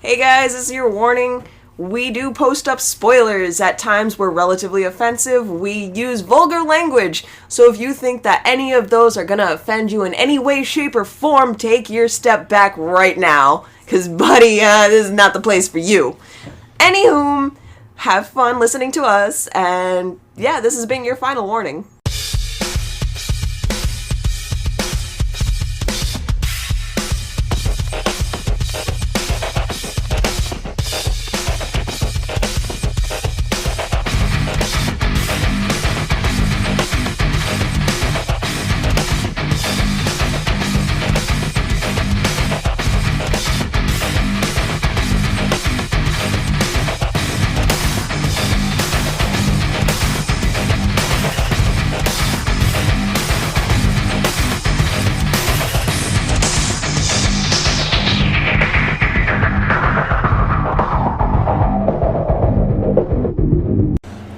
Hey guys, this is your warning. We do post up spoilers. At times we're relatively offensive. We use vulgar language. So if you think that any of those are gonna offend you in any way, shape, or form, take your step back right now. Cause buddy, this is not the place for you. Anywho, have fun listening to us, and yeah, this has been your final warning.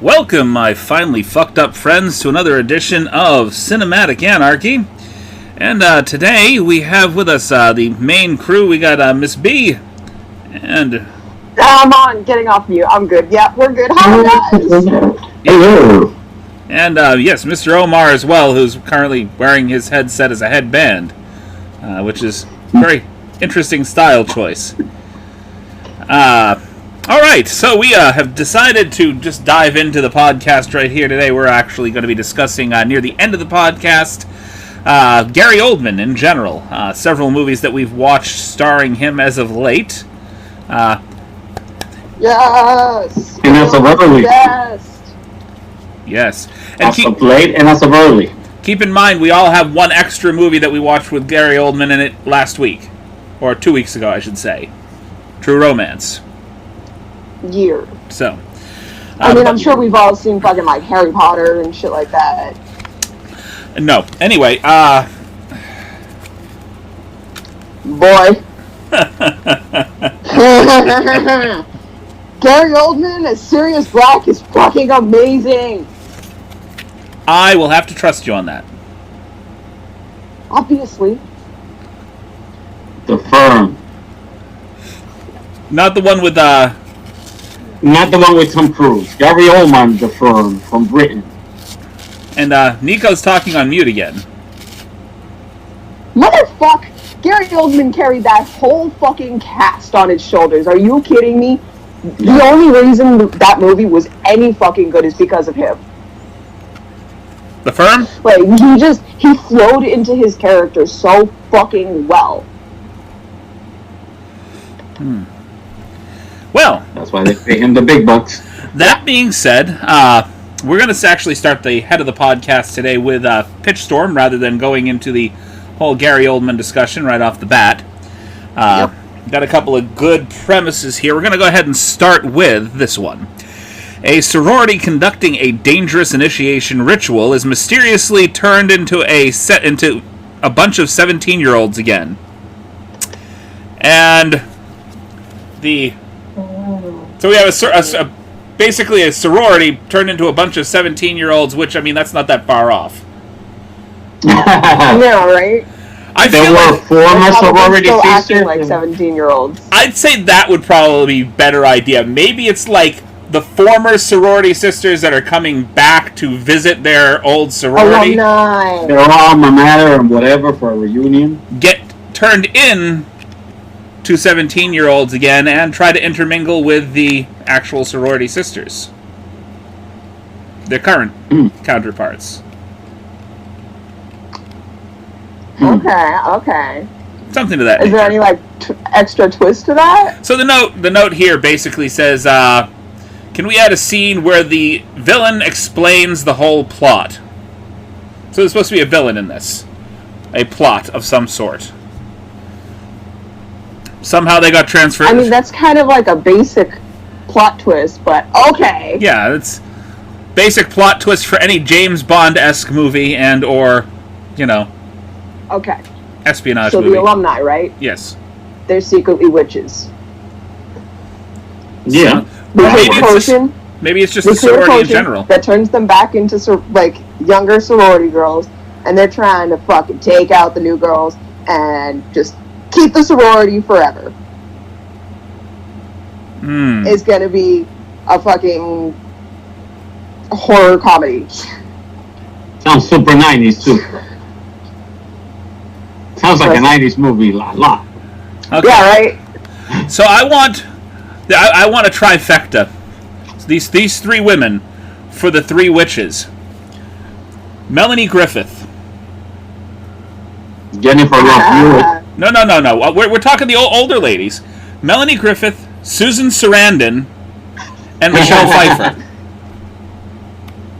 Welcome, my finely fucked up friends, to another edition of Cinematic Anarchy. And today we have with us the main crew. We got Miss B. And I'm on, getting off mute. I'm good. Yeah, we're good. Hi, guys. Hello. And yes, Mr. Omar as well, who's currently wearing his headset as a headband, which is a very interesting style choice. Alright, so we have decided to just dive into the podcast right here today. We're actually going to be discussing, near the end of the podcast, Gary Oldman in general. Several movies that we've watched starring him as of late. Yes! And as of early. Yes. And as of late and as of early. Keep in mind, we all have one extra movie that we watched with Gary Oldman in it last week. Or 2 weeks ago, I should say. True Romance. Year. So. I'm sure we've all seen fucking like Harry Potter and shit like that. No. Anyway, Boy. Gary Oldman as Sirius Black is fucking amazing. I will have to trust you on that. Obviously. The Firm. Not the one with, Not the one with Tom Cruise. Gary Oldman, The Firm, from Britain. And Nico's talking on mute again. Motherfuck! Gary Oldman carried that whole fucking cast on his shoulders. Are you kidding me? The only reason that movie was any fucking good is because of him. The Firm? Like, he flowed into his character so fucking well. Well, that's why they pay him the big bucks. That being said, we're going to actually start the head of the podcast today with Pitch Storm rather than going into the whole Gary Oldman discussion right off the bat. Got a couple of good premises here. We're going to go ahead and start with this one. A sorority conducting a dangerous initiation ritual is mysteriously turned into a bunch of 17-year-olds again. And so we have basically a sorority turned into a bunch of 17-year-olds, which, I mean, that's not that far off. Yeah, right? There were former sorority sisters. Like 17-year-olds. I'd say that would probably be a better idea. Maybe it's like the former sorority sisters that are coming back to visit their old sorority. Alumni. Their alma mater and whatever for a reunion. Get turned in to 17-year-olds again and try to intermingle with the actual sorority sisters. Their current counterparts. Okay. Something to that nature. Is there any, like, extra twist to that? So the note here basically says, can we add a scene where the villain explains the whole plot? So there's supposed to be a villain in this. A plot of some sort. Somehow they got transferred. I mean, that's kind of like a basic plot twist, but okay. Yeah, it's basic plot twist for any James Bond-esque movie and or, Okay. espionage so movie. So the alumni, right? Yes. They're secretly witches. Yeah. So, maybe it's just a sorority in general. That turns them back into, younger sorority girls, and they're trying to fucking take out the new girls and just keep the sorority forever. is going to be a fucking horror comedy. Sounds super 90s, too. Sounds like a 90s movie, lot. Okay. Yeah, right? So I want a trifecta. These three women for the three witches. Melanie Griffith. Jennifer Love Hewitt. No. We're talking the older ladies. Melanie Griffith, Susan Sarandon, and Michelle Pfeiffer.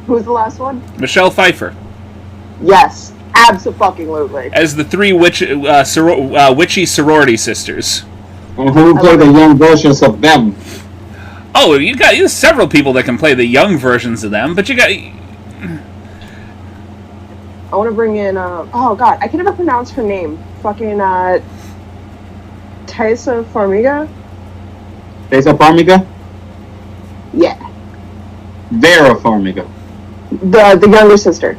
Who's the last one? Michelle Pfeiffer. Yes, absolutely. As the three witchy sorority sisters. And who will play the young versions of them? Oh, you got several people that can play the young versions of them, but you got... I want to bring in, oh god, I can never pronounce her name. Fucking, Tessa Farmiga? Tessa Farmiga? Yeah. Vera Farmiga. The younger sister.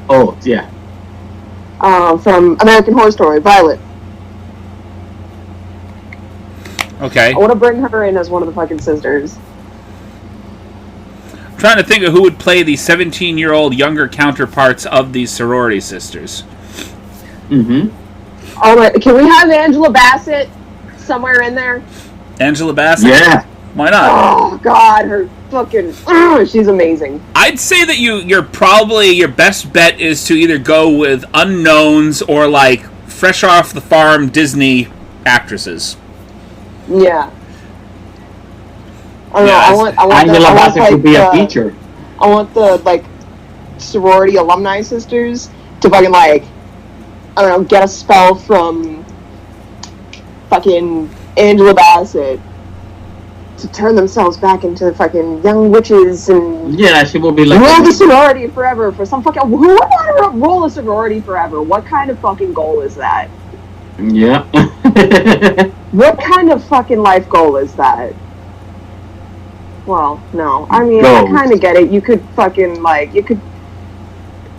Oh, yeah. From American Horror Story, Violet. Okay. I want to bring her in as one of the fucking sisters. I'm trying to think of who would play the 17-year-old younger counterparts of these sorority sisters. Mm-hmm. Oh my, can we have Angela Bassett somewhere in there? Angela Bassett? Yeah. Why not? Oh god, her fucking, she's amazing. I'd say that your best bet is to either go with unknowns or like fresh off the farm Disney actresses. Yeah. I don't Yes. know, I want Angela Bassett like, could be a teacher. I want the, like, sorority alumni sisters to fucking, like, I don't know, get a spell from fucking Angela Bassett to turn themselves back into fucking young witches and Yeah, she will be like... rule the sorority forever for some fucking... Who would want to rule a sorority forever? What kind of fucking goal is that? Yeah. What kind of fucking life goal is that? Well, no. I mean, Goals. I kind of get it. You could fucking, like, you could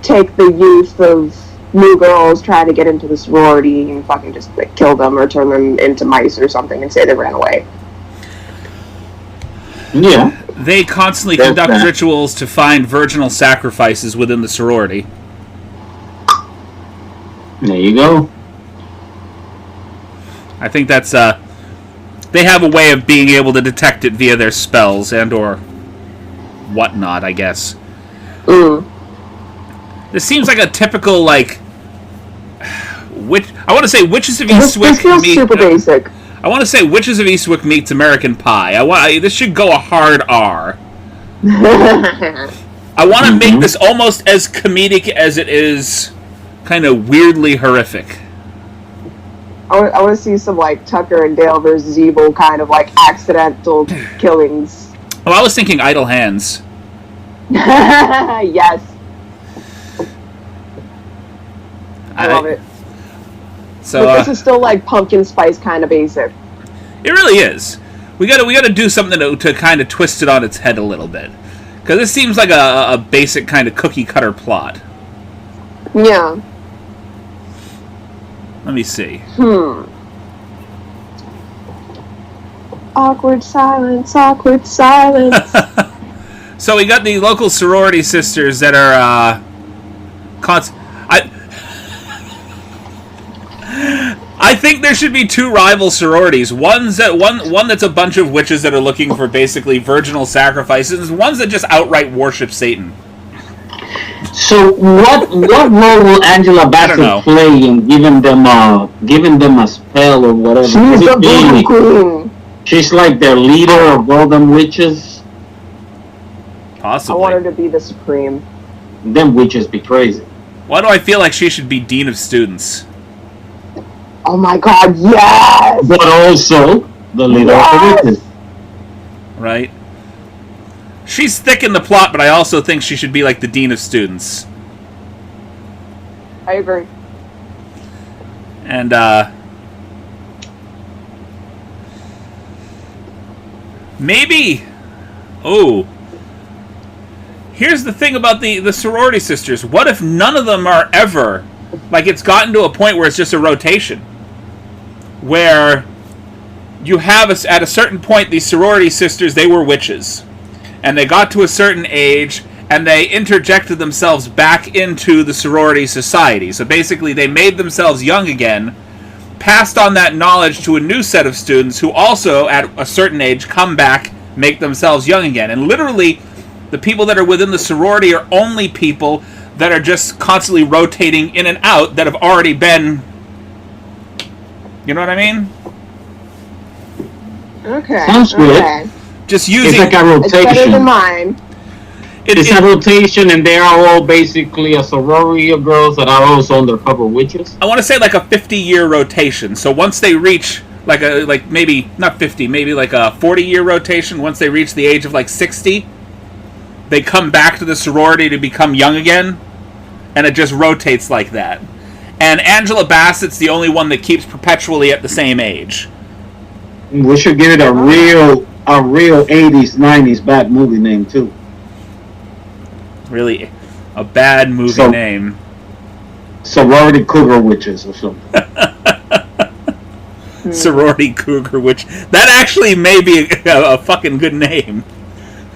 take the youth of new girls trying to get into the sorority and fucking just, like, kill them or turn them into mice or something and say they ran away. Yeah. They constantly There's conduct that. rituals to find virginal sacrifices within the sorority. There you go. I think that's they have a way of being able to detect it via their spells and or whatnot, I guess. This seems like a typical, like, I want to say Witches of This Eastwick feels super basic. I want to say Witches of Eastwick meets American Pie. This should go a hard R. I want to make this almost as comedic as it is kind of weirdly horrific. I want to see some, like, Tucker and Dale versus Evil kind of, like, accidental killings. Well, I was thinking Idle Hands. Yes. I love it. So But this is still, like, pumpkin spice kind of basic. it really is. We gotta do something to kind of twist it on its head a little bit, because this seems like a basic kind of cookie cutter plot. Yeah. Let me see. Awkward silence, awkward silence. So we got the local sorority sisters that are I think there should be two rival sororities. One that's a bunch of witches that are looking for basically virginal sacrifices, and ones that just outright worship Satan. So what role will Angela Bassett play in giving them a spell or whatever? She's the voodoo queen. She's like their leader of all them witches. Possibly. I want her to be the supreme. Them witches be crazy. Why do I feel like she should be dean of students? Oh my god, yes! But also the leader of the witches. Right? She's thick in the plot, but I also think she should be like the dean of students. I agree. And, maybe... Oh. Here's the thing about the sorority sisters. What if none of them are ever... Like, it's gotten to a point where it's just a rotation. Where you have at a certain point, these sorority sisters, they were witches. And they got to a certain age, and they interjected themselves back into the sorority society. So basically, they made themselves young again, passed on that knowledge to a new set of students who also, at a certain age, come back, make themselves young again. And literally, the people that are within the sorority are only people that are just constantly rotating in and out that have already been... You know what I mean? Okay. Sounds good. Okay. Just using... It's like a rotation. It's better than mine. It's a rotation, and they are all basically a sorority of girls that are also undercover witches. I want to say like a 50-year rotation. So once they reach maybe not 50, maybe like a 40-year rotation. Once they reach the age of like 60, they come back to the sorority to become young again, and it just rotates like that. And Angela Bassett's the only one that keeps perpetually at the same age. We should give it a real 80s, 90s bad movie name too. Really, a bad movie name. Sorority Cougar Witches or something. Sorority Cougar Witch. That actually may be a fucking good name.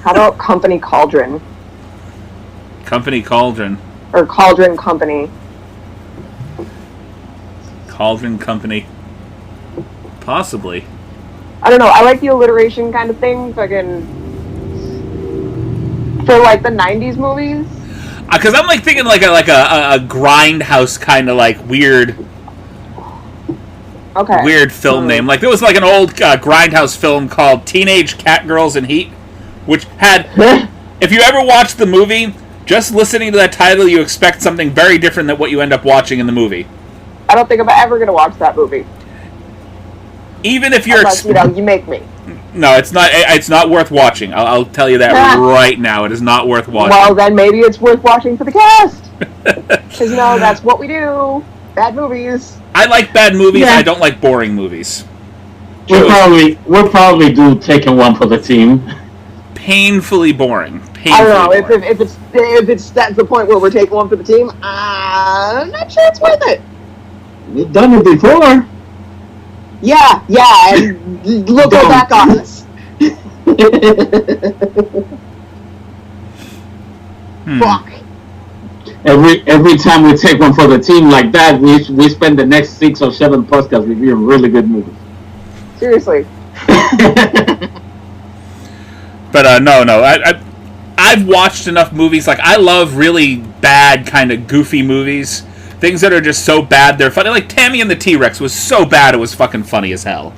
How about Company Cauldron? Company Cauldron. Or Cauldron Company. Cauldron Company. Possibly. I don't know. I like the alliteration kind of thing. Fucking for like the '90s movies. Because I'm like thinking like a grindhouse kind of like weird film name. Like there was like an old grindhouse film called Teenage Catgirls in Heat, which had. If you ever watched the movie, just listening to that title, you expect something very different than what you end up watching in the movie. I don't think I'm ever gonna watch that movie. Even if you're, unless, you make me. No, it's not. It's not worth watching. I'll tell you that right now. It is not worth watching. Well, then maybe it's worth watching for the cast. Because that's what we do. Bad movies. I like bad movies. Yeah. I don't like boring movies. We'll probably do Taking One for the team. Painfully boring. I don't know if that's the point where we're taking one for the team. I'm not sure it's worth it. We've done it before. Yeah, and look back on us. Fuck. Every time we take one for the team like that, we spend the next 6 or 7 podcasts reviewing really good movies. Seriously. But no. I've watched enough movies. Like I love really bad, kind of goofy movies. Things that are just so bad they're funny. Like Tammy and the T-Rex was so bad it was fucking funny as hell.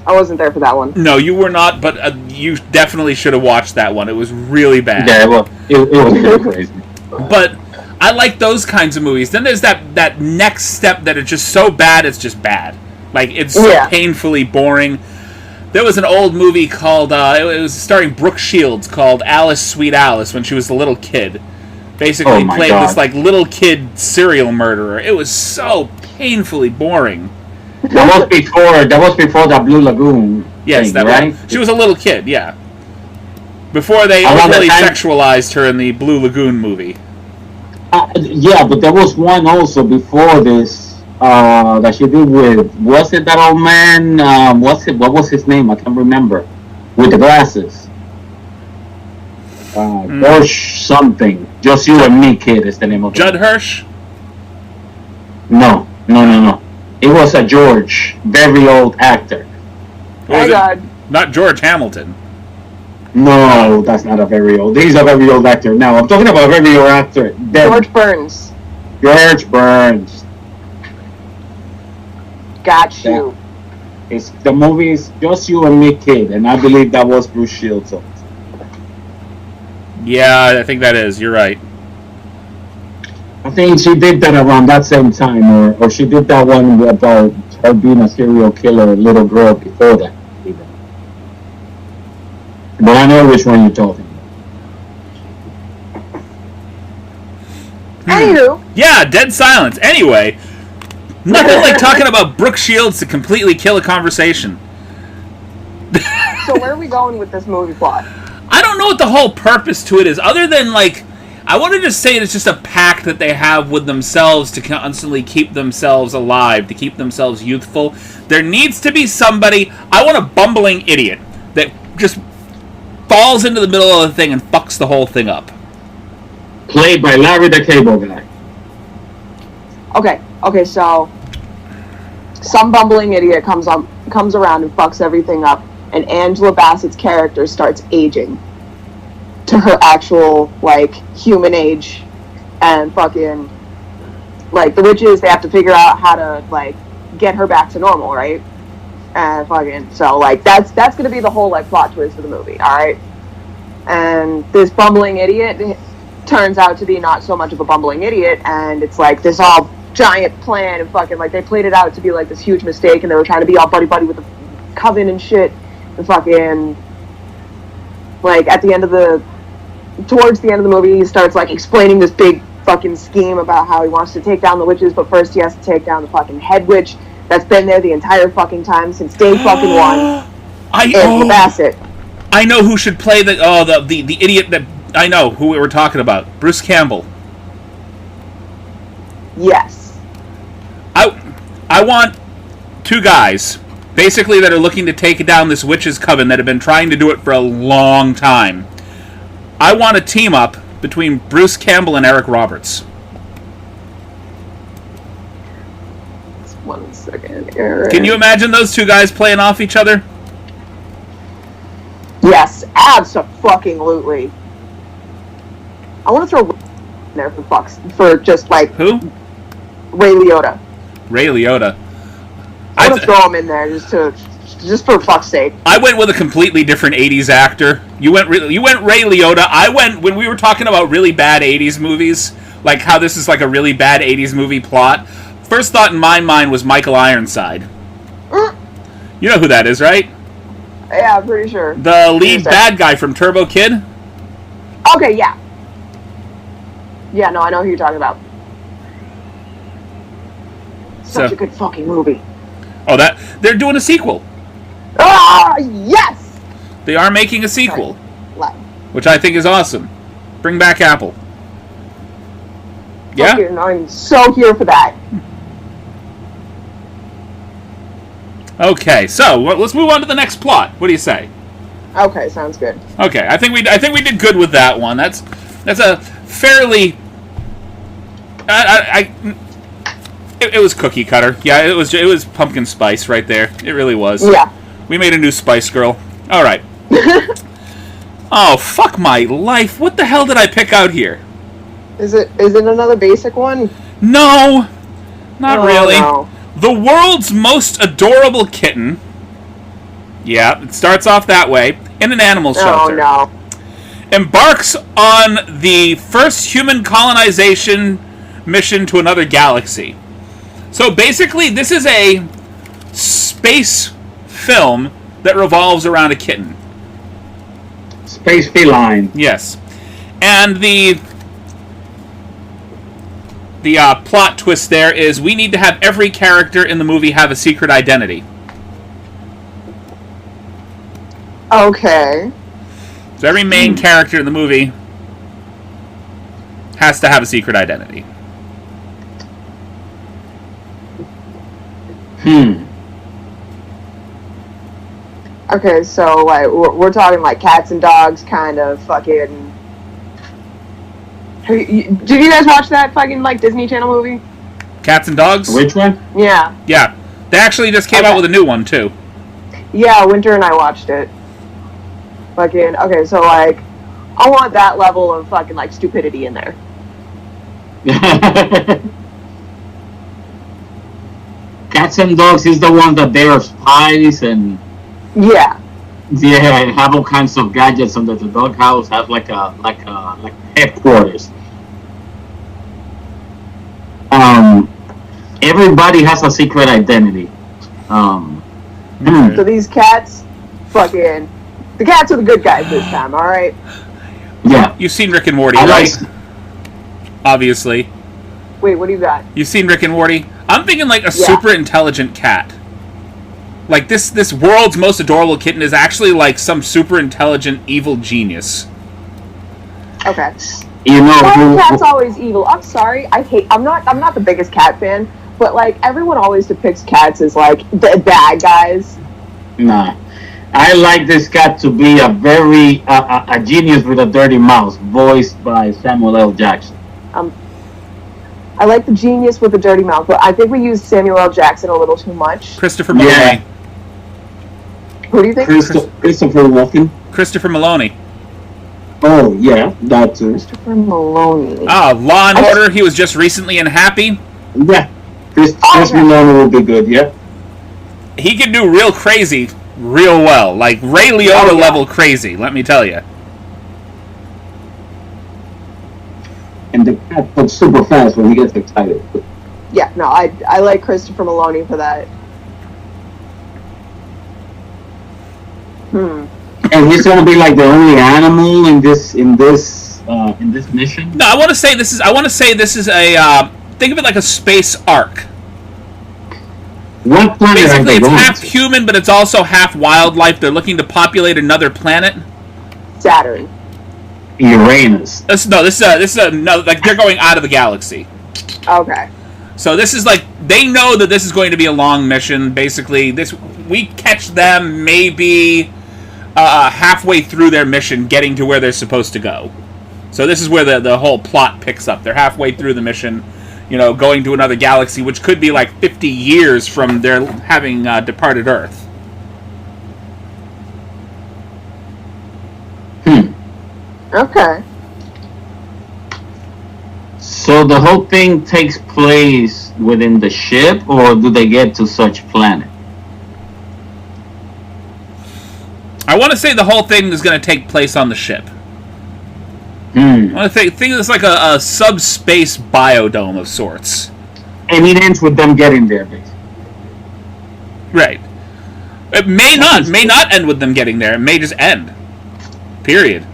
I wasn't there for that one. No, you were not, but you definitely should have watched that one. It was really bad. Yeah, well, it was really crazy. But I like those kinds of movies. Then there's that next step that is just so bad it's just bad. Like it's so painfully boring. There was an old movie called, it was starring Brooke Shields, called Alice, Sweet Alice, when she was a little kid. Basically played this like little kid serial murderer. It was so painfully boring. That was before the Blue Lagoon. Yes, thing, right? She was a little kid, yeah. Before they really sexualized her in the Blue Lagoon movie. Yeah, but there was one also before this that she did with, was it that old man? What was his name? I can't remember. With the glasses. Hirsch something. Just You and Me, Kid is the name of it. Judd Hirsch? No. It was a George, very old actor. Oh God. Not George Hamilton. No, that's not a very old. He's a very old actor. No, I'm talking about a very old actor. George Burns. George Burns. Got you. It's the movie is Just You and Me, Kid, and I believe that was Bruce Shields. Yeah, I think that is. You're right. I think she did that around that same time, or she did that one about her being a serial killer little girl before that. Even. But I know which one you're talking about. Anywho. Yeah, dead silence. Anyway, nothing like talking about Brooke Shields to completely kill a conversation. So where are we going with this movie plot? I don't know what the whole purpose to it is, other than like, I want to just say it's just a pact that they have with themselves to constantly keep themselves alive, to keep themselves youthful. There needs to be somebody. I want a bumbling idiot that just falls into the middle of the thing and fucks the whole thing up. Played by Larry the Cable Guy. Okay, so some bumbling idiot comes around and fucks everything up, and Angela Bassett's character starts aging to her actual, like, human age, and fucking, like, the witches, they have to figure out how to, like, get her back to normal, right? And fucking, so, like, that's gonna be the whole, like, plot twist of the movie, alright? And this bumbling idiot turns out to be not so much of a bumbling idiot, and it's, like, this all giant plan, and fucking, like, they played it out to be, like, this huge mistake, and they were trying to be all buddy-buddy with the coven and shit, and fucking, like, towards the end of the movie, he starts, like, explaining this big fucking scheme about how he wants to take down the witches, but first he has to take down the fucking head witch that's been there the entire fucking time since day fucking one. Angela Bassett. I know who should play the idiot that... I know who we were talking about. Bruce Campbell. Yes. I want two guys, basically, that are looking to take down this witch's coven that have been trying to do it for a long time. I want a team up between Bruce Campbell and Eric Roberts. 1 second. Eric. Can you imagine those two guys playing off each other? Yes, abso-fucking-lutely. I want to throw in there for just, like... Who? Ray Liotta. Ray Liotta. I want to throw him in there just for fuck's sake. I went with a completely different 80s actor. You went Ray Liotta. I went, when we were talking about really bad 80s movies, like how this is like a really bad 80s movie plot, first thought in my mind was Michael Ironside. You know who that is, right? Yeah, I'm pretty sure. The lead bad guy from Turbo Kid? Okay, yeah. Yeah, no, I know who you're talking about. Such a good fucking movie. Oh, they're doing a sequel. Ah, yes! They are making a sequel. Right. Which I think is awesome. Bring back Apple. Yeah? Fucking, I'm so here for that. Okay, so let's move on to the next plot. What do you say? Okay, sounds good. Okay, I think we did good with that one. That's a fairly... It was cookie cutter. Yeah, it was pumpkin spice right there. It really was. Yeah. We made a new Spice Girl. All right. Oh, fuck my life. What the hell did I pick out here? Is it another basic one? No. Not really. No. The world's most adorable kitten. Yeah, it starts off that way. In an animal shelter. Oh, no. Embarks on the first human colonization mission to another galaxy. So basically, this is a space film that revolves around a kitten. Space feline. Yes. And the plot twist there is we need to have every character in the movie have a secret identity. Okay. So every main character in the movie has to have a secret identity. Okay, so like we're talking like cats and dogs, kind of fucking. Did you guys watch that fucking like Disney Channel movie? Cats and Dogs? Which one? Yeah. Yeah. They actually just came out with a new one too. Yeah, Winter and I watched it. Fucking okay, so like I want that level of fucking like stupidity in there. Cats and Dogs is the one that they are spies and Yeah. have all kinds of gadgets under the doghouse. Have like headquarters. Everybody has a secret identity. So these cats, fucking, the cats are the good guys this time. All right. Yeah. You've seen Rick and Morty, right? Obviously. Wait, what do you got? You've seen Rick and Morty? I'm thinking like a super intelligent cat. Like this world's most adorable kitten is actually like some super intelligent evil genius. Okay. You know Why who? are cats always evil? I'm sorry. I'm not the biggest cat fan, but like everyone always depicts cats as like the bad guys. Nah. I like this cat to be a very a genius with a dirty mouth, voiced by Samuel L. Jackson. I like the genius with the dirty mouth, but I think we use Samuel L. Jackson a little too much. Christopher Maloney. Yeah. Who do you think? Christopher Walken. Christopher Maloney. Oh yeah, that too. Christopher Maloney. Law and Order. He was just recently in Happy. Yeah, Chris Maloney will be good. Yeah. He can do real crazy, real well. Like Ray Liotta level crazy. Let me tell you. And the cat looks super fast when he gets excited. Yeah, no, I like Christopher Maloney for that. And he's gonna be like the only animal in this mission. No, I want to say this is a think of it like a space ark. What planet are Basically, they it's going half to? human, but it's also half wildlife. They're looking to populate another planet. Saturn. Uranus. This is another, like they're going out of the galaxy. Okay. So this is like they know that this is going to be a long mission. Basically, we catch them maybe halfway through their mission, getting to where they're supposed to go. So this is where the whole plot picks up. They're halfway through the mission, going to another galaxy, which could be like 50 years from their having departed Earth. Okay. So the whole thing takes place within the ship, or do they get to such planet? I want to say the whole thing is going to take place on the ship. I want to think it's like a subspace biodome of sorts. And it ends with them getting there, basically. Right. It may not end with them getting there. It may just end. Period.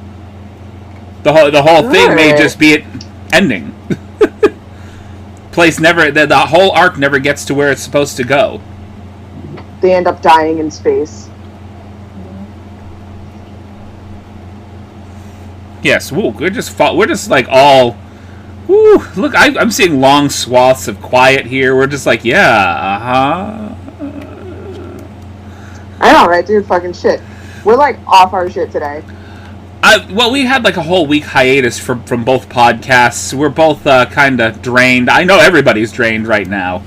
The whole thing may just be it ending. The whole arc never gets to where it's supposed to go. They end up dying in space. Yes, we're just like all. Woo, look, I'm seeing long swaths of quiet here. We're just like, yeah, I know, right, dude? Fucking shit. We're like off our shit today. Well, we had like a whole week hiatus from both podcasts. We're both kind of drained. I know everybody's drained right now,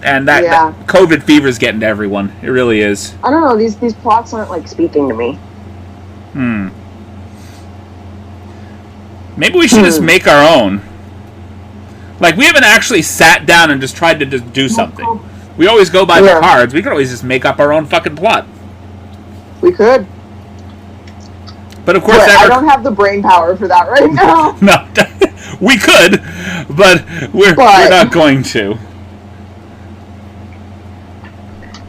and that COVID fever is getting to everyone. It really is. I don't know. These plots aren't like speaking to me. Maybe we should just make our own. Like, we haven't actually sat down and just tried to just do something. We always go by the cards. We could always just make up our own fucking plot. We could. But of course, I don't have the brain power for that right now. No, we could, but we're not going to.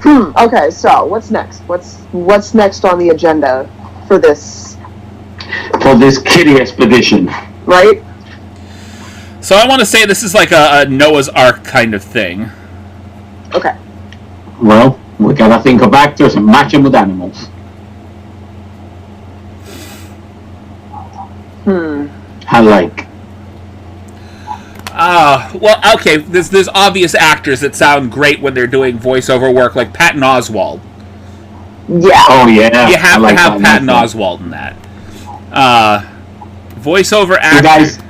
Okay, so what's next? What's next on the agenda for this? For this kitty expedition. Right? So I want to say this is like a Noah's Ark kind of thing. Okay. Well, we gotta think of actors and match them with animals. I like. Well, okay, there's obvious actors that sound great when they're doing voiceover work, like Patton Oswalt. Yeah. Oh, yeah. You have to have Patton Oswalt in that. Voiceover actor.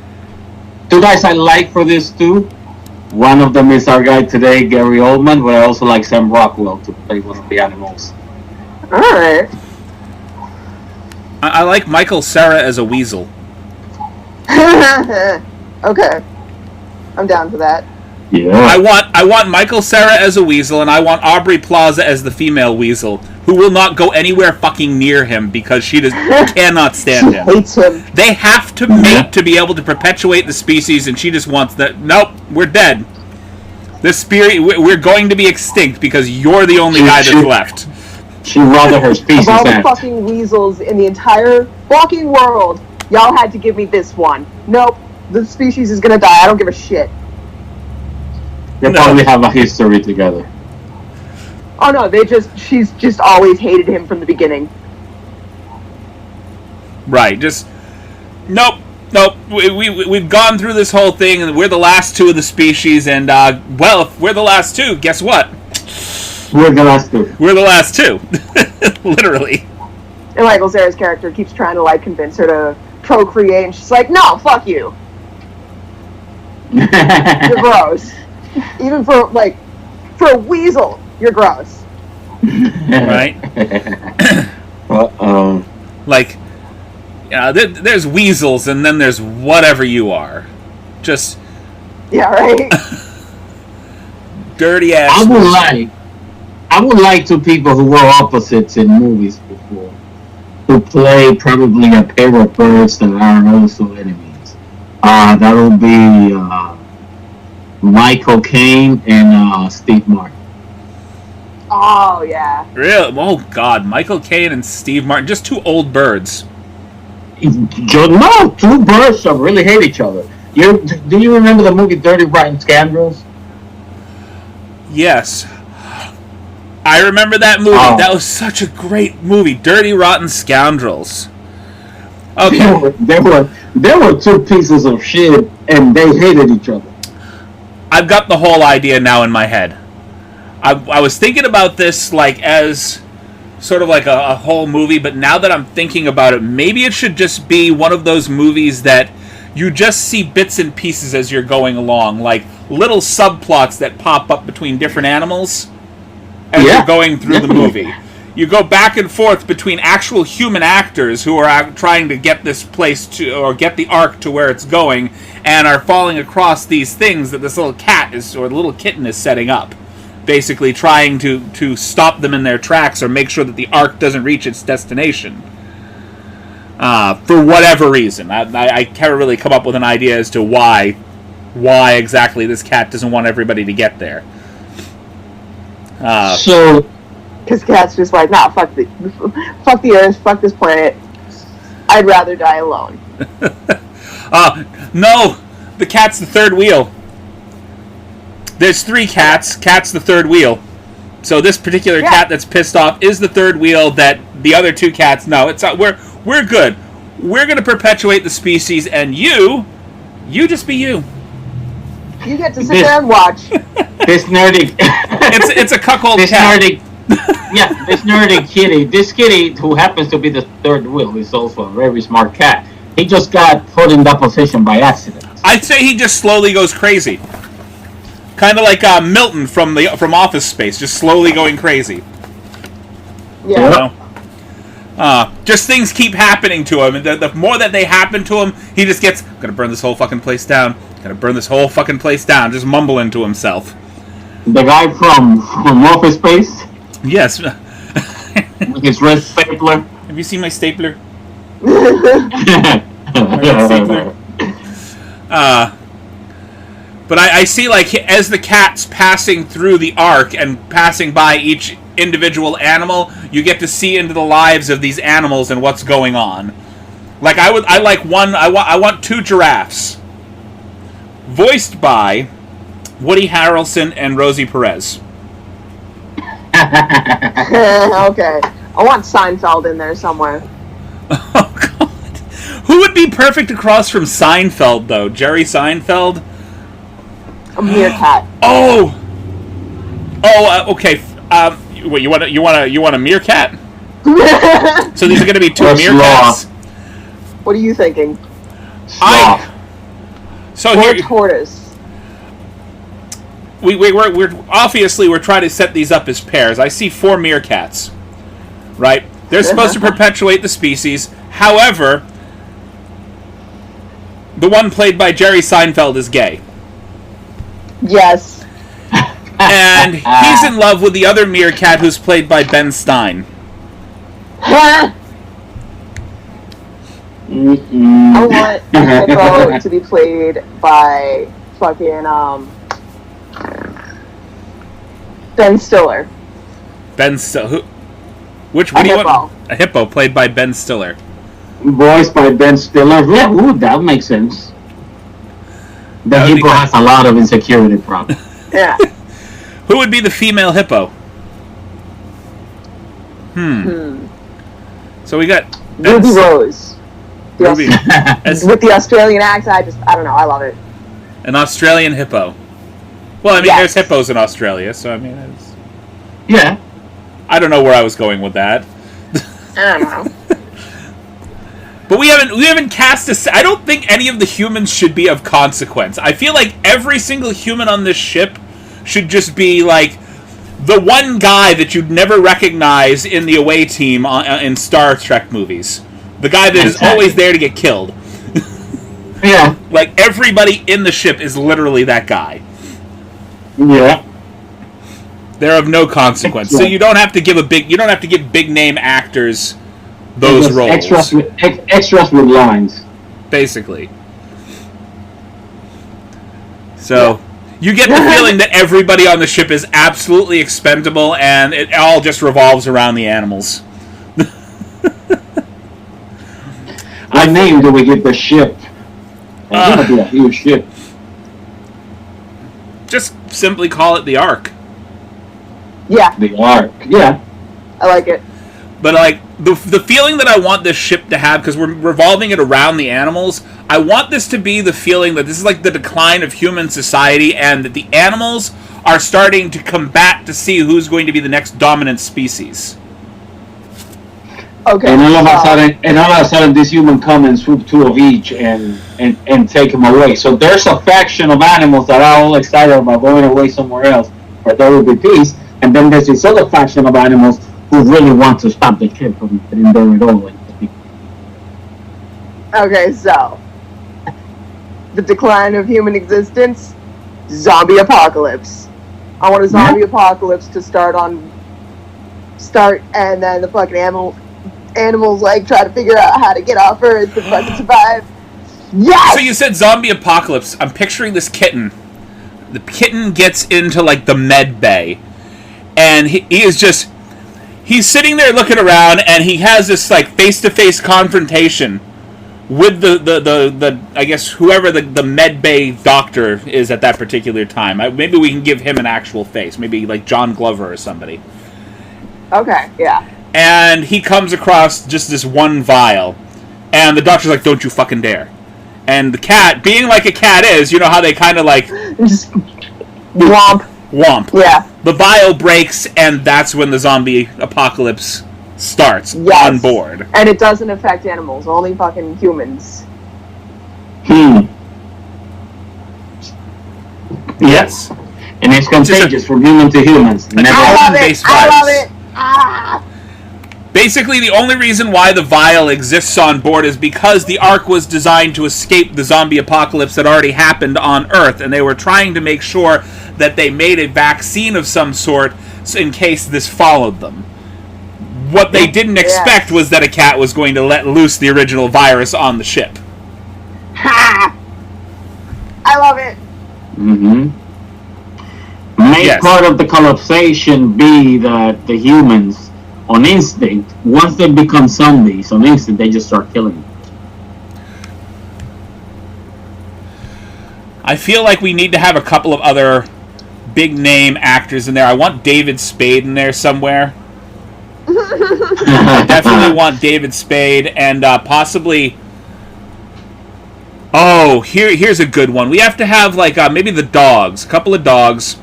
Two guys I like for this too. One of them is our guy today, Gary Oldman, but I also like Sam Rockwell to play one of the animals. Alright. I like Michael Cera as a weasel. Okay. I'm down for that. Yeah. I want Michael Cera as a weasel, and I want Aubrey Plaza as the female weasel, who will not go anywhere fucking near him because she cannot stand him. She hates him. They have to mate to be able to perpetuate the species, and she just wants that. Nope, we're dead. We're going to be extinct because you're the only guy that's left. She'd rather her species of all the end. fucking weasels in the entire fucking world, y'all had to give me this one. Nope, the species is gonna die. I don't give a shit. They probably have a history together. Oh no, she's just always hated him from the beginning. Right, nope, Nope. We've gone through this whole thing, and we're the last two of the species. And well, if we're the last two, guess what? We're the last two. We're the last two, literally. And Michael Cera's character keeps trying to like convince her to procreate, and she's like, "No, fuck you. You're gross. Even for a weasel, you're gross." Right? Like, there's weasels, and then there's whatever you are. Just yeah, right. Dirty ass. I would like two people who were opposites in movies before to play probably a pair of birds that are also enemies. That would be Michael Caine and Steve Martin. Oh yeah. Really? Oh God, Michael Caine and Steve Martin, just two old birds. No, two birds that really hate each other. Do you remember the movie Dirty Rotten Scoundrels? Yes. I remember that movie. Oh. That was such a great movie. Dirty Rotten Scoundrels. Okay. There were two pieces of shit, and they hated each other. I've got the whole idea now in my head. I was thinking about this like as sort of like a whole movie, but now that I'm thinking about it, maybe it should just be one of those movies that you just see bits and pieces as you're going along, like little subplots that pop up between different animals as you're going through the movie. You go back and forth between actual human actors who are trying to get this place to, or get the arc to where it's going, and are falling across these things that this little cat is, or little kitten is setting up. Basically trying to stop them in their tracks or make sure that the arc doesn't reach its destination. For whatever reason. I can't really come up with an idea as to why exactly this cat doesn't want everybody to get there. Because Cat's just like, nah, fuck the Earth, fuck this planet. I'd rather die alone. No! The cat's the third wheel. There's three cats. Cat's the third wheel. So this particular cat that's pissed off is the third wheel that the other two cats... No, it's we're good. We're going to perpetuate the species, and you just be you. You get to sit there and watch. This nerdy... It's a cuckold cat. This nerdy kitty. This kitty, who happens to be the third wheel, is also a very smart cat. He just got put in that position by accident. I'd say he just slowly goes crazy. Kind of like Milton from Office Space, just slowly going crazy. Yeah. You know? Just things keep happening to him, and the more that they happen to him, he just gets, I'm gonna burn this whole fucking place down. Gonna burn this whole fucking place down. Just mumbling to himself. The guy from Office Space? Yes. With his red stapler. Have you seen my stapler? But I see, like, as the cat's passing through the arc and passing by each individual animal, you get to see into the lives of these animals and what's going on. Like, I want two giraffes. Voiced by Woody Harrelson and Rosie Perez. Okay. I want Seinfeld in there somewhere. Oh, God. Who would be perfect across from Seinfeld, though? Jerry Seinfeld? A meerkat. Okay. Wait, you want a meerkat? So these are going to be two meerkats. What are you thinking? Tortoise. We're obviously we're trying to set these up as pairs. I see 4 meerkats. Right? They're supposed to perpetuate the species. However, the one played by Jerry Seinfeld is gay. Yes. And he's in love with the other meerkat who's played by Ben Stein. I want Hippo to be played by fucking Ben Stiller. Ben Stiller. Which one do you want? A hippo played by Ben Stiller. Voiced by Ben Stiller. Yeah, that makes sense. The hippo has a lot of insecurity problems. Yeah. Who would be the female hippo? So we got Ruby Rose. Ruby, With the Australian accent, I don't know, I love it. an Australian hippo. Well, I mean, Yes. there's hippos in Australia, so I mean, Yeah. I don't know where I was going with that. I don't know. But we haven't cast I don't think any of the humans should be of consequence. I feel like every single human on this ship should just be like the one guy that you'd never recognize in the away team in Star Trek movies. The guy that is always there to get killed. Yeah. Like everybody in the ship is literally that guy. Yeah. They're of no consequence. So you don't have to give big name actors those roles. Extras with lines. Basically. So you get the feeling that everybody on the ship is absolutely expendable and it all just revolves around the animals. What name do we give the ship? It's gonna be a huge ship. Just simply call it the Ark. Yeah, The Ark. Yeah. I like it. But like the feeling that I want this ship to have, because we're revolving it around the animals, I want this to be the feeling that this is like the decline of human society and that the animals are starting to combat to see who's going to be the next dominant species. Okay. And all of a sudden, this human come and swoop two of each and take them away. So there's a faction of animals that are all excited about going away somewhere else, where there will be peace. And then there's this other faction of animals who really want to stop the ship from getting there at all. Okay, so the decline of human existence, zombie apocalypse. I want a zombie apocalypse to start, and then the fucking animals like try to figure out how to get off Earth to fucking survive. Yes. So you said zombie apocalypse. I'm picturing this kitten. The kitten gets into like the med bay, and he's sitting there looking around, and he has this like face-to-face confrontation with the I guess whoever the med bay doctor is at that particular time. Maybe we can give him an actual face. Maybe like John Glover or somebody. Okay. Yeah. And he comes across just this one vial, and the doctor's like, "Don't you fucking dare!" And the cat, being like a cat is, you know how they kind of like Just womp. Yeah. The vial breaks, and that's when the zombie apocalypse starts on board. And it doesn't affect animals, only fucking humans. Yes. And it's contagious from human to humans. I love it. Ah. Basically, the only reason why the vial exists on board is because the Ark was designed to escape the zombie apocalypse that already happened on Earth, and they were trying to make sure that they made a vaccine of some sort in case this followed them. What they didn't expect was that a cat was going to let loose the original virus on the ship. Ha! I love it. Mm-hmm. Make part of the collapsation be that the humans, on instinct, once they become zombies, on instinct, they just start killing them. I feel like we need to have a couple of other big name actors in there. I want David Spade in there somewhere. I definitely want David Spade and possibly... Oh, here's a good one. We have to have like maybe the dogs, a couple of dogs,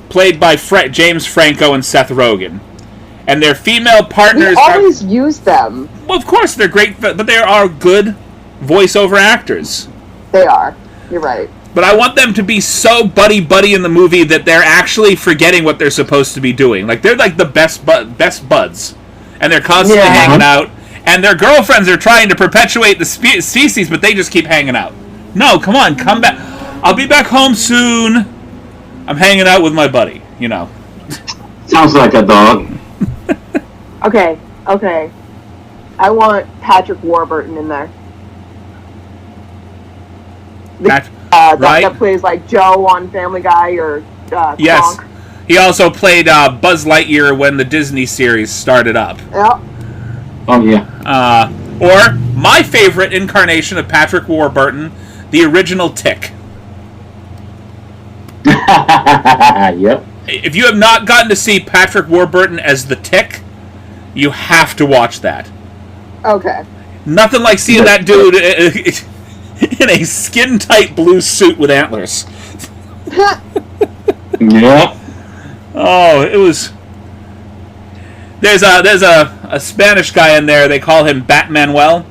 played by James Franco and Seth Rogen, and their female partners. We always use them. Well, of course they're great, but they are good voiceover actors. They are. You're right. But I want them to be so buddy in the movie that they're actually forgetting what they're supposed to be doing. Like they're like the best buds, and they're constantly hanging out. And their girlfriends are trying to perpetuate the species, but they just keep hanging out. No, come on, come back. I'll be back home soon. I'm hanging out with my buddy, you know. Sounds like a dog. Okay. I want Patrick Warburton in there. That plays like Joe on Family Guy or yes. Kronk. He also played Buzz Lightyear when the Disney series started up. Yep. Oh, yeah. Or my favorite incarnation of Patrick Warburton, the original Tick. Yep. If you have not gotten to see Patrick Warburton as the Tick, you have to watch that. Okay. Nothing like seeing that dude in a skin-tight blue suit with antlers. Yeah. Oh, it was... There's a Spanish guy in there, they call him Batmanuel.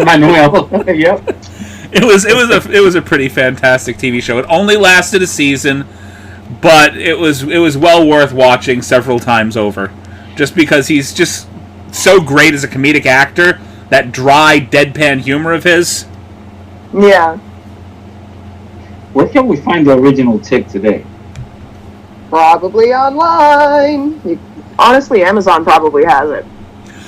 Manuel. Yep. It was a pretty fantastic TV show. It only lasted a season, but it was well worth watching several times over, just because he's just so great as a comedic actor. That dry, deadpan humor of his. Yeah. Where can we find the original Tick today? Probably online. Honestly, Amazon probably has it.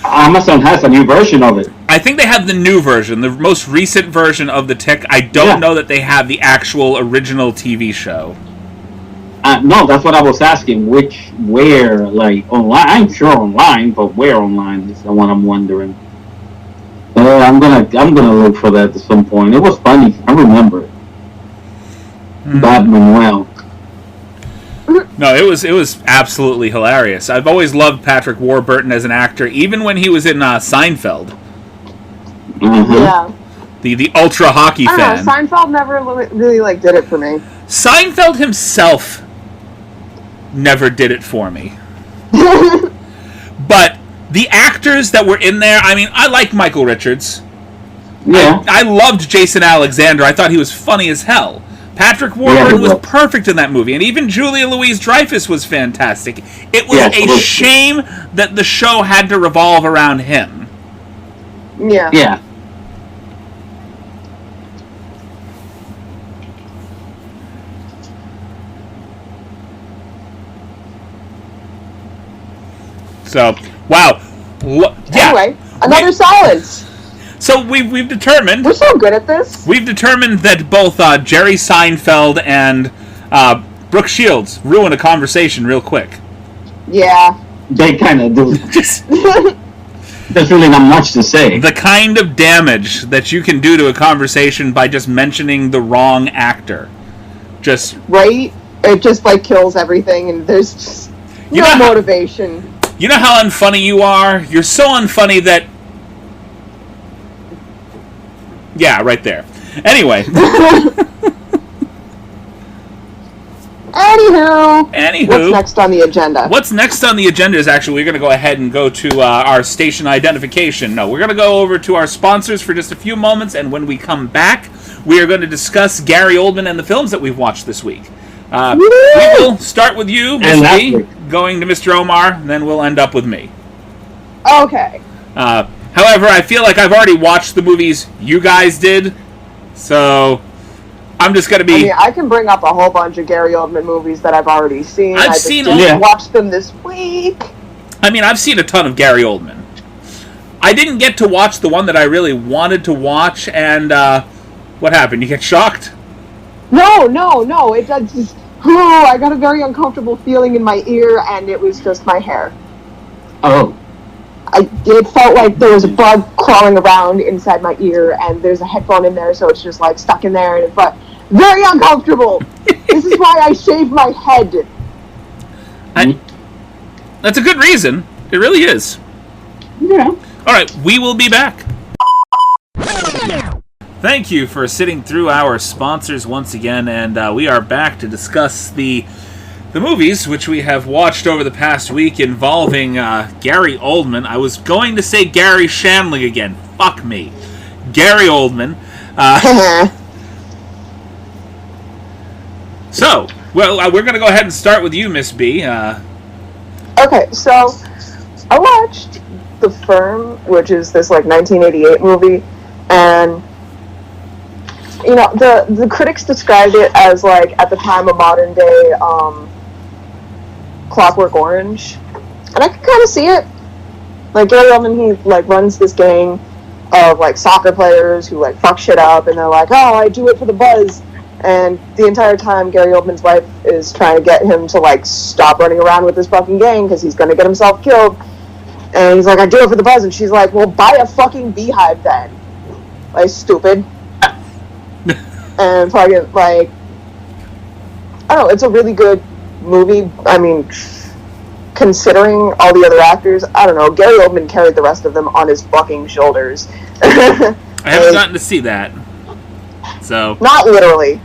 Amazon has a new version of it. I think they have the new version, the most recent version of the Tick. I don't know that they have the actual original TV show. No, that's what I was asking. Where, like, online? I'm sure online, but where online is the one I'm wondering. I'm gonna look for that at some point. It was funny. I remember it. Batmanuel. No, it was absolutely hilarious. I've always loved Patrick Warburton as an actor, even when he was in Seinfeld. Mm-hmm. Yeah. The ultra hockey I fan. don't know, Seinfeld never really like did it for me. Seinfeld himself never did it for me. But the actors that were in there, I mean, I like Michael Richards. Yeah. I loved Jason Alexander. I thought he was funny as hell. Patrick Warburton was perfect in that movie, and even Julia Louis-Dreyfus was fantastic. It was a shame that the show had to revolve around him. Yeah. Yeah. So, wow. Anyway, another Silence. So we've determined... We're so good at this. We've determined that both Jerry Seinfeld and Brooke Shields ruin a conversation real quick. Yeah. They kind of do. Just There's really not much to say. the kind of damage that you can do to a conversation by just mentioning the wrong actor. Just... Right? It just, like, kills everything, and there's just no motivation. You know how unfunny you are? You're so unfunny that... Yeah, right there. Anyway. Anywho. What's next on the agenda? What's next on the agenda is actually we're going to go ahead and go to our station identification. No, we're going to go over to our sponsors for just a few moments, and when we come back, we are going to discuss Gary Oldman and the films that we've watched this week. We will start with you, Miss B, going to Mr. Omar, and then we'll end up with me. Okay. However, I feel like I've already watched the movies you guys did, so I'm just going to be... I mean, I can bring up a whole bunch of Gary Oldman movies that I've already seen. I just watched them this week. I mean, I've seen a ton of Gary Oldman. I didn't get to watch the one that I really wanted to watch, and what happened? You get shocked? No. It does just... Oh, I got a very uncomfortable feeling in my ear, and it was just my hair. Oh. It felt like there was a bug crawling around inside my ear, and there's a headphone in there, so it's just like stuck in there, and it felt very uncomfortable. This is why I shaved my head. That's a good reason. It really is. Yeah. All right, we will be back. Thank you for sitting through our sponsors once again, and we are back to discuss the movies which we have watched over the past week involving Gary Oldman. I was going to say Gary Shandling again. Fuck me. Gary Oldman. So, well, we're going to go ahead and start with you, Miss B. Okay, so I watched The Firm, which is this like 1988 movie, and you know, the critics described it as like at the time a modern day Clockwork Orange, and I can kind of see it. Like Gary Oldman, he like runs this gang of like soccer players who like fuck shit up, and they're like, "Oh, I do it for the buzz." And the entire time, Gary Oldman's wife is trying to get him to like stop running around with this fucking gang because he's gonna get himself killed. And he's like, "I do it for the buzz," and she's like, "Well, buy a fucking beehive then." Like, stupid. And fucking like, I don't know. It's a really good movie. I mean, considering all the other actors, I don't know, Gary Oldman carried the rest of them on his fucking shoulders. I haven't gotten to see that. So. Not literally.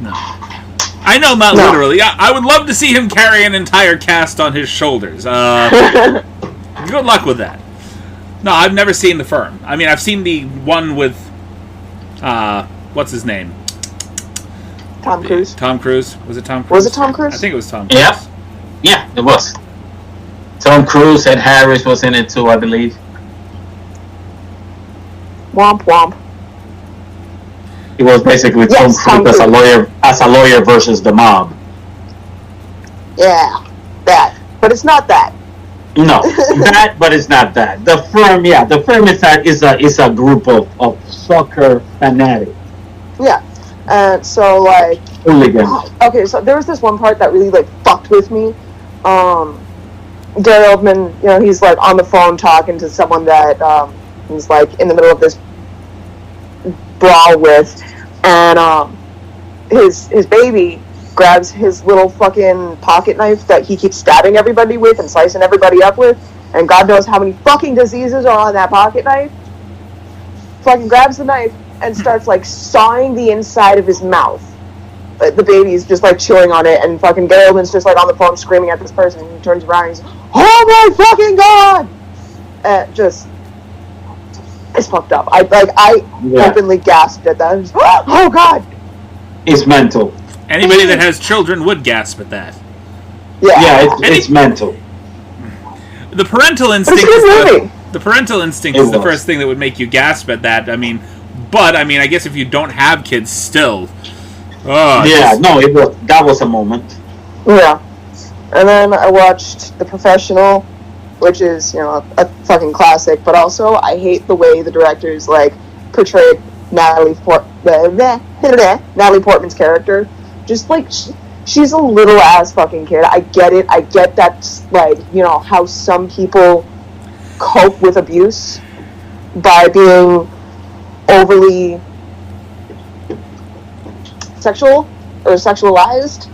No. I know, not literally. I would love to see him carry an entire cast on his shoulders. Good luck with that. No, I've never seen The Firm. I mean, I've seen the one with, what's his name? Tom Cruise. Tom Cruise? Was it Tom Cruise? Was it Tom Cruise? I think it was Tom Cruise. Yeah. Yeah, it was. Tom Cruise, Ed Harris was in it too, I believe. Womp womp. It was basically Tom Cruise as a lawyer versus the mob. Yeah, that. But it's not that. No, that, but it's not that. The Firm, yeah, The Firm is a group of soccer fanatics. Yeah, and so like. Hooligans. Okay, so there was this one part that really like fucked with me. Gary Oldman, you know, he's like on the phone talking to someone that he's like in the middle of this brawl with, and his baby grabs his little fucking pocket knife that he keeps stabbing everybody with and slicing everybody up with, and God knows how many fucking diseases are on that pocket knife. Fucking grabs the knife and starts like sawing the inside of his mouth. The baby's just like chewing on it, and fucking Gary Oldman's just like on the phone screaming at this person, and he turns around and he's like, oh my fucking god! It's fucked up. I openly gasped at that. Just, oh god! It's mental. Anybody that has children would gasp at that. Yeah, it's mental. The parental instinct is the first thing that would make you gasp at that. I mean, I guess if you don't have kids still. That was a moment. Yeah. And then I watched The Professional, which is, you know, a fucking classic, but also I hate the way the directors, like, portrayed Natalie Portman's character. Just, like, she's a little ass fucking kid. I get it. I get that's, like, you know, how some people cope with abuse by being overly sexual or sexualized,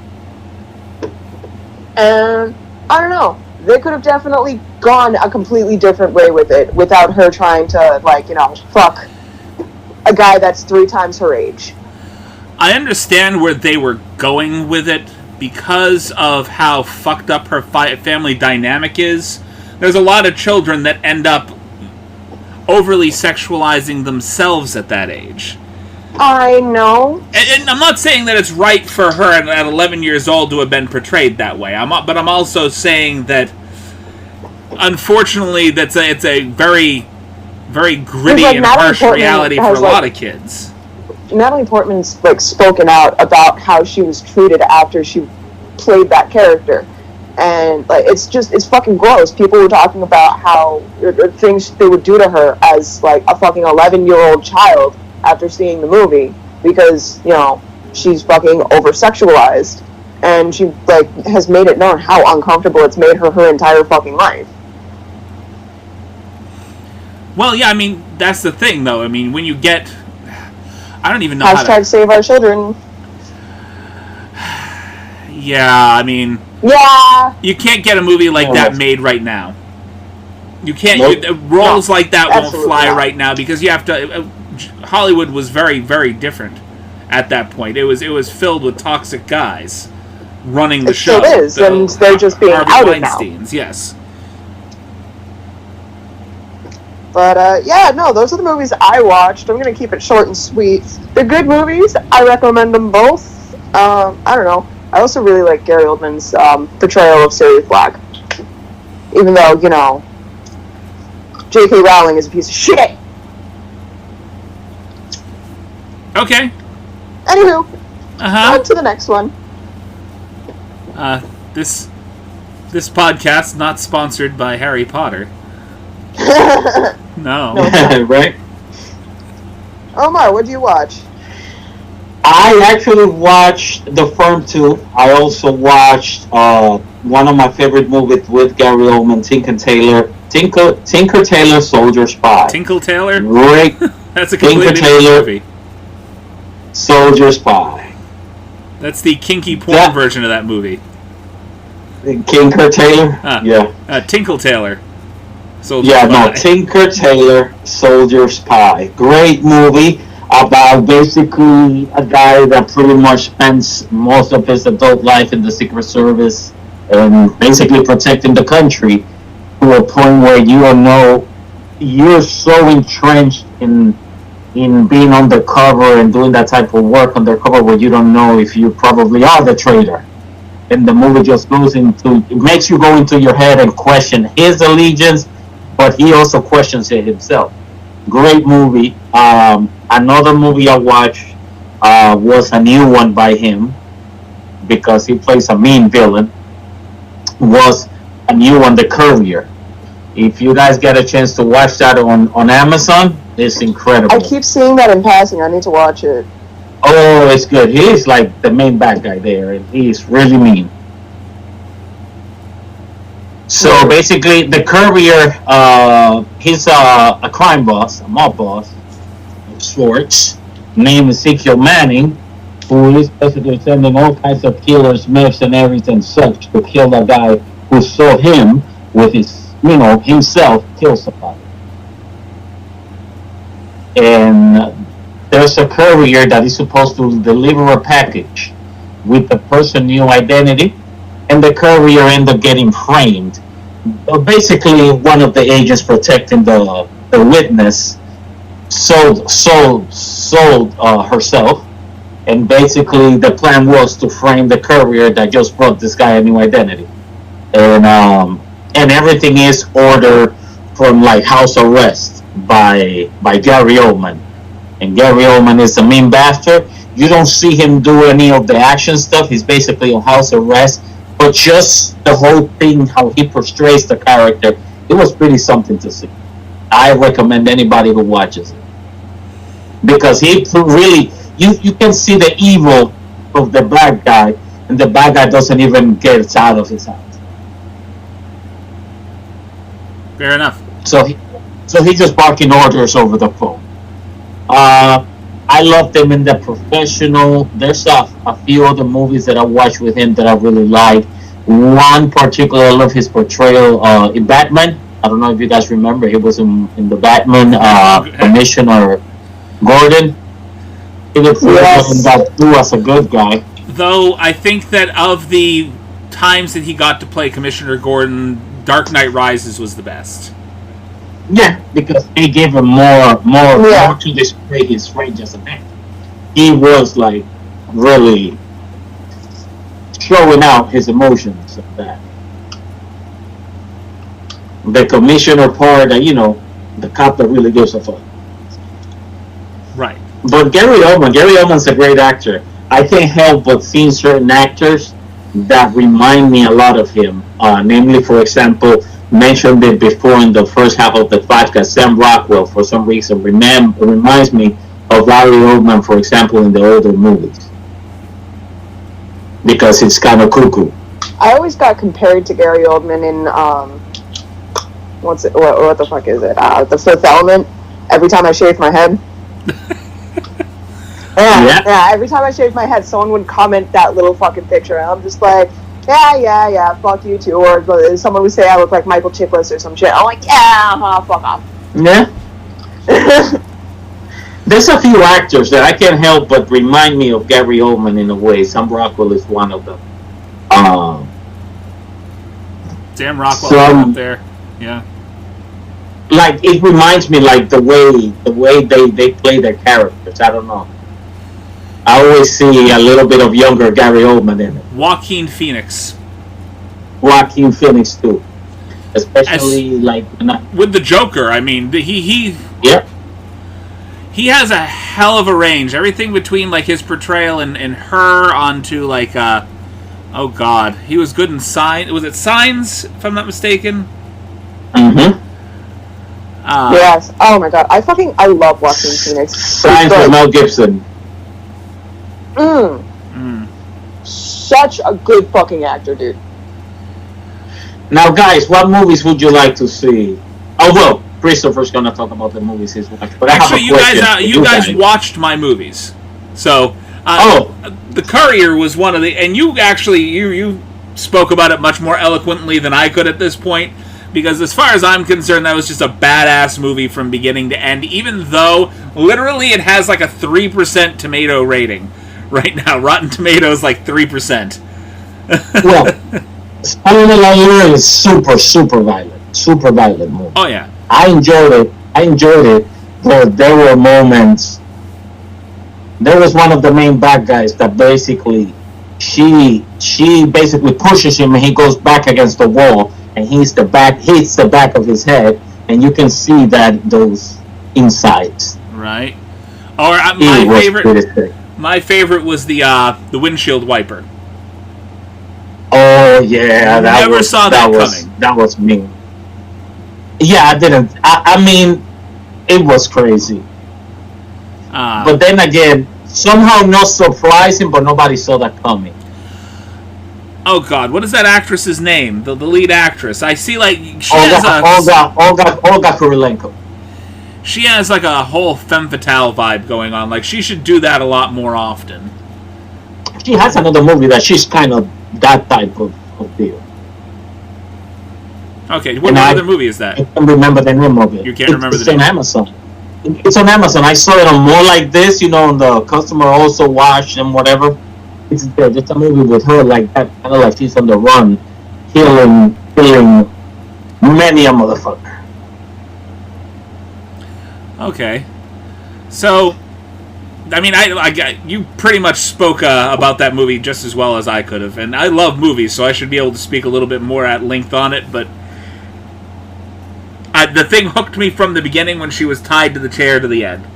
and I don't know, they could have definitely gone a completely different way with it without her trying to, like, you know, fuck a guy that's 3 times her age. I understand where they were going with it because of how fucked up her family dynamic is. There's a lot of children that end up overly sexualizing themselves at that age. I know. And I'm not saying that it's right for her at 11 years old to have been portrayed that way. But I'm also saying that, unfortunately, it's a very, very gritty and harsh reality for a lot of kids. Natalie Portman's, like, spoken out about how she was treated after she played that character. And, like, it's fucking gross. People were talking about how things they would do to her as, like, a fucking 11-year-old child after seeing the movie, because, you know, she's fucking over-sexualized, and she, like, has made it known how uncomfortable it's made her entire fucking life. Well, yeah, I mean, that's the thing, though. I mean, when you get... I don't even know how to... Save our children. Yeah, I mean... Yeah! You can't get a movie like that made right now. You can't... Nope. Roles like that won't fly right now, because you have to... Hollywood was very, very different at that point. It was filled with toxic guys running the show. It still is, and they're just being outed now. Yes. But, yeah, no, those are the movies I watched. I'm going to keep it short and sweet. They're good movies. I recommend them both. I don't know. I also really like Gary Oldman's portrayal of Sirius Black. Even though, you know, J.K. Rowling is a piece of shit. Okay. Anywho, on to the next one. This podcast not sponsored by Harry Potter. No. Right? Omar, what'd you watch? I actually watched The Firm 2. I also watched one of my favorite movies with Gary Oldman, Tinker Tailor Soldier Spy. Tinkle Tailor? Great. That's a completely different movie. Soldier Spy. That's the kinky porn version of that movie. Tinker Tailor? Yeah. Tinkle Tailor. Soldier Yeah, Spy. no, Tinker Tailor, Soldier Spy. Great movie about basically a guy that pretty much spends most of his adult life in the Secret Service and basically protecting the country to a point where you don't know, you're so entrenched in being undercover and doing that type of work undercover where you don't know if you probably are the traitor. And the movie just goes into, it makes you go into your head and question his allegiance, but he also questions it himself. Great movie. Another movie I watched was a new one by him because he plays a mean villain. Was a new one, The Courier. If you guys get a chance to watch that on Amazon, it's incredible. I keep seeing that in passing. I need to watch it. Oh, it's good. He's like the main bad guy there, and he's really mean. So basically, the Courier, he's a crime boss, a mob boss of sorts, named Ezekiel Manning, who is basically sending all kinds of killers, mercenaries, and such to kill the guy who saw him with his, himself kill somebody. And there's a courier that is supposed to deliver a package with the person's new identity, and the courier ends up getting framed. Basically, one of the agents protecting the witness sold herself, and basically the plan was to frame the courier that just brought this guy a new identity, and everything is ordered from like house arrest by Gary Oldman. And Gary Oldman is a mean bastard. You don't see him do any of the action stuff. He's basically on house arrest. But just the whole thing, how he portrays the character, it was pretty something to see. I recommend anybody who watches it. Because he really, you can see the evil of the bad guy, and the bad guy doesn't even get out of his house. Fair enough. So he's just barking orders over the phone. I loved him in The Professional. There's a few other movies that I watched with him that I really like. One particular, I love his portrayal in Batman. I don't know if you guys remember. He was in the Batman Commissioner Gordon. He was as a good guy. Though I think that of the times that he got to play Commissioner Gordon, Dark Knight Rises was the best. Yeah, because they gave him more to display his range as an actor. He was like really showing out his emotions of that. The commissioner part, the cop that really gives a fuck. Right. But Gary Oldman's a great actor. I can't help but seeing certain actors that remind me a lot of him. Namely, for example, mentioned it before in the first half of the podcast, Sam Rockwell, for some reason, reminds me of Gary Oldman, for example, in the older movies. Because it's kind of cuckoo. I always got compared to Gary Oldman in, what the fuck is it? The Fifth Element, every time I shaved my head. Yeah, every time I shaved my head, someone would comment that little fucking picture, and I'm just like, yeah, fuck you too. Or someone would say I look like Michael Chiklis or some shit. I'm like, fuck off. Yeah. There's a few actors that I can't help but remind me of Gary Oldman in a way. Sam Rockwell is one of them. Sam Rockwell up there. Yeah. Like, it reminds me like the way they play their characters. I don't know. I always see a little bit of younger Gary Oldman in it. Joaquin Phoenix too, especially with the Joker. I mean, he has a hell of a range. Everything between like his portrayal and her onto like oh god, he was good in Signs. Was it Signs? If I'm not mistaken. Mm-hmm. Yes. Oh my god, I love Joaquin Phoenix. Signs with Mel Gibson. Such a good fucking actor, dude. Now, guys, what movies would you like to see? Although Christopher's gonna talk about the movies he's watched, but actually, you guys watched my movies, so The Courier was one of the, and you actually you spoke about it much more eloquently than I could at this point, because as far as I'm concerned, that was just a badass movie from beginning to end, even though literally it has like a 3% tomato rating right now. Rotten Tomatoes like 3%. Well, Spoiler Alert is super violent movie. Oh yeah, I enjoyed it, but there were moments. There was one of the main bad guys that basically, she basically pushes him and he goes back against the wall and hits the back of his head, and you can see that those insides. right. Or my favorite was the windshield wiper. Oh yeah, saw that coming. That was mean. Yeah, I didn't. I mean, it was crazy. But then again, somehow not surprising, but nobody saw that coming. Oh God, what is that actress's name? The lead actress. I see like Olga Kurylenko. She has like a whole femme fatale vibe going on. Like she should do that a lot more often. She has another movie that she's kind of that type of deal. Okay, what other movie is that? I can't remember the name of it. You can't remember the name? It's on Amazon. It's on Amazon. I saw it on More Like This, on the customer also watch and whatever. It's there. It's a movie with her like that, kind of like she's on the run, killing many a motherfucker. Okay, so I mean, you pretty much spoke about that movie just as well as I could have, and I love movies, so I should be able to speak a little bit more at length on it. But the thing hooked me from the beginning when she was tied to the chair to the end.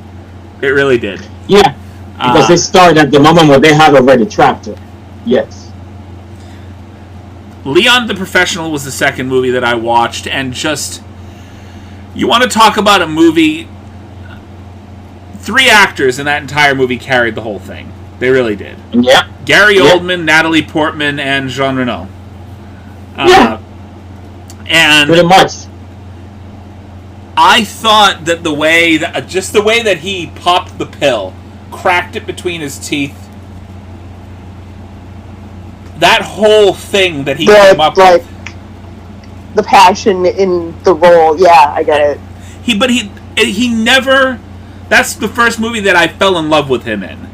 It really did. Yeah, because it started at the moment where they had already trapped her. Yes. Leon the Professional was the second movie that I watched, and just, you want to talk about a movie. 3 actors in that entire movie carried the whole thing. They really did. Yeah. Gary Oldman, Natalie Portman, and Jean Reno. Yeah. And pretty much. I thought that the way that he popped the pill, cracked it between his teeth, that whole thing that he came up with, the passion in the role. Yeah, I get it. He never. That's the first movie that I fell in love with him in.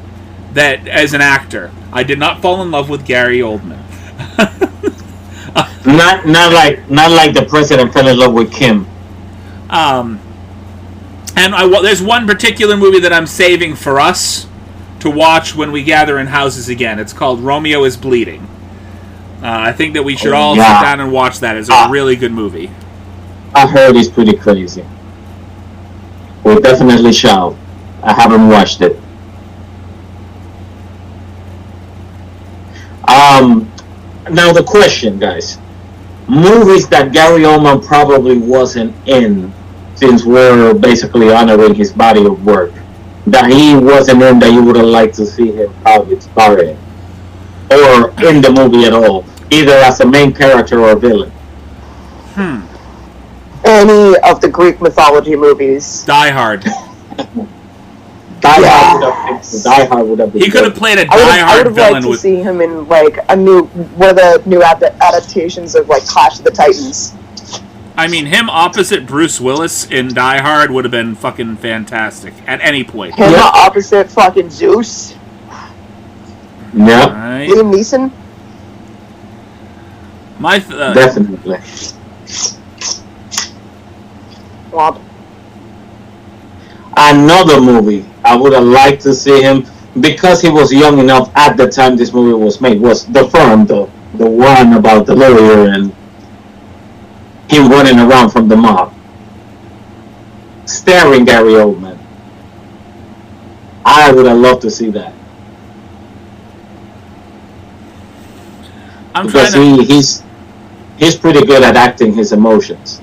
That as an actor, I did not fall in love with Gary Oldman. not like the president fell in love with Kim. And there's one particular movie that I'm saving for us to watch when we gather in houses again. It's called Romeo is Bleeding. I think that we should all sit down and watch that. It's a really good movie. I heard it's pretty crazy. We definitely shall. I haven't watched it. Now the question, guys. Movies that Gary Oldman probably wasn't in, since we're basically honoring his body of work, that he wasn't in, that you would have liked to see him probably star in, or in the movie at all, either as a main character or villain. Any of the Greek mythology movies. Die Hard. Die Hard would have been. He could have played a Die Hard villain. I would have liked to see him in like one of the new adaptations of like Clash of the Titans. I mean, him opposite Bruce Willis in Die Hard would have been fucking fantastic at any point. Him opposite fucking Zeus. Yeah. Right. Liam Neeson. Definitely. Womp. Another movie I would have liked to see him, because he was young enough at the time this movie was made, was The Firm, the one about the lawyer and him running around from the mob, starring Gary Oldman. I would have loved to see that. Because he's pretty good at acting his emotions.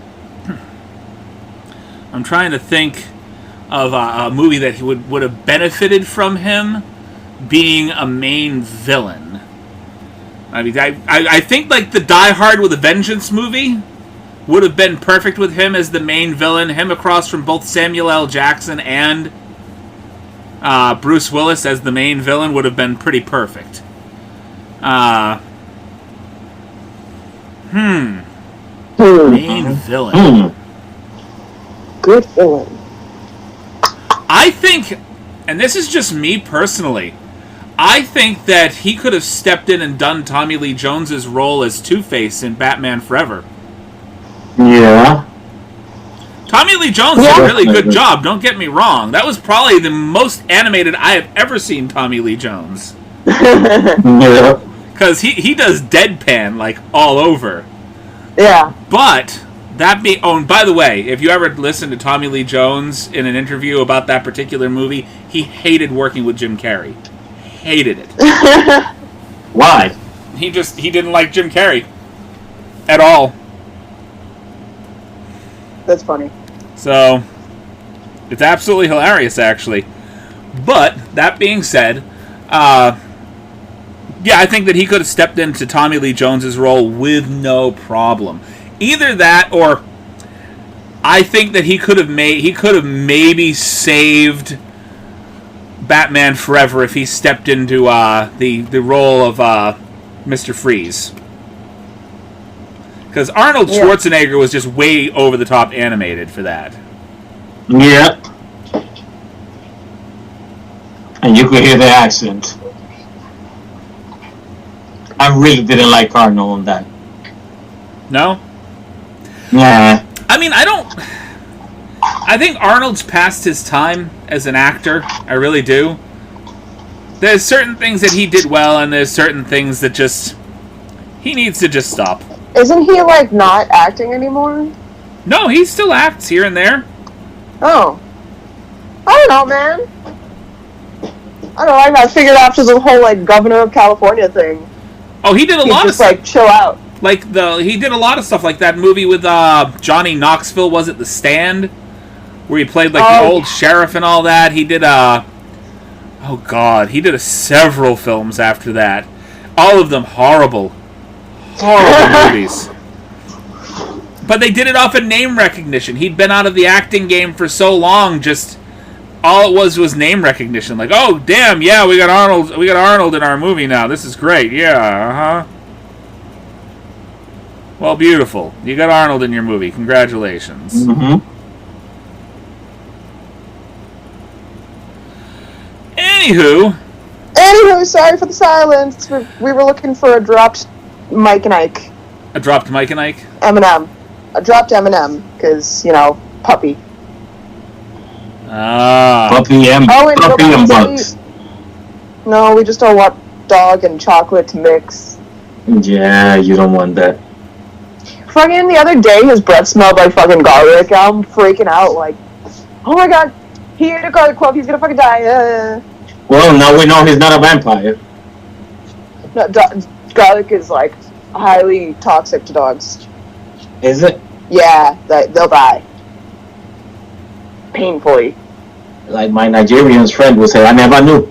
I'm trying to think of a movie that he would have benefited from him being a main villain. I mean, I think like the Die Hard with a Vengeance movie would have been perfect with him as the main villain. Him across from both Samuel L. Jackson and Bruce Willis as the main villain would have been pretty perfect. Main villain. Good villain. I think, and this is just me personally, I think that he could have stepped in and done Tommy Lee Jones's role as Two-Face in Batman Forever. Yeah. Tommy Lee Jones did a really good job, don't get me wrong. That was probably the most animated I have ever seen Tommy Lee Jones. Yeah. Because he does deadpan, like, all over. Yeah. But, that being... Oh, and by the way, if you ever listen to Tommy Lee Jones in an interview about that particular movie, he hated working with Jim Carrey. Hated it. Why? He didn't like Jim Carrey. At all. That's funny. So, it's absolutely hilarious, actually. But, that being said, yeah, I think that he could have stepped into Tommy Lee Jones's role with no problem. Either that, or I think that he could have maybe saved Batman Forever if he stepped into the role of Mr. Freeze. Because Arnold Schwarzenegger was just way over the top animated for that. Yeah. And you could hear the accent. I really didn't like Arnold on that. No? Yeah. I mean, I think Arnold's past his time as an actor. I really do. There's certain things that he did well, and there's certain things that he needs to just stop. Isn't he, like, not acting anymore? No, he still acts here and there. Oh. I don't know, man. I don't know, I got figured after the whole, like, Governor of California thing. Oh, he did a lot of stuff. Like, chill out. Like, he did a lot of stuff like that movie with Johnny Knoxville, was it The Stand? Where he played, like, the old sheriff and all that. He did, oh, God, he did several films after that. All of them horrible. Horrible movies. But they did it off of name recognition. He'd been out of the acting game for so long, just all it was name recognition. Like, oh damn, yeah, we got Arnold in our movie now. This is great. Yeah, Well, beautiful. You got Arnold in your movie. Congratulations. Mm-hmm. Anywho, sorry for the silence. We were looking for a dropped Mike and Ike. A dropped Mike and Ike? Eminem. A dropped Eminem, because, puppy. Puppy and bugs. No, we just don't want dog and chocolate to mix. Yeah, you don't want that. Fucking the other day, his breath smelled like fucking garlic. I'm freaking out, like, oh my god, he ate a garlic clove, he's gonna fucking die. Well, now we know he's not a vampire. No, garlic is, like, highly toxic to dogs. Is it? Yeah, they'll die. Painfully. Like my Nigerian friend would say, I never knew.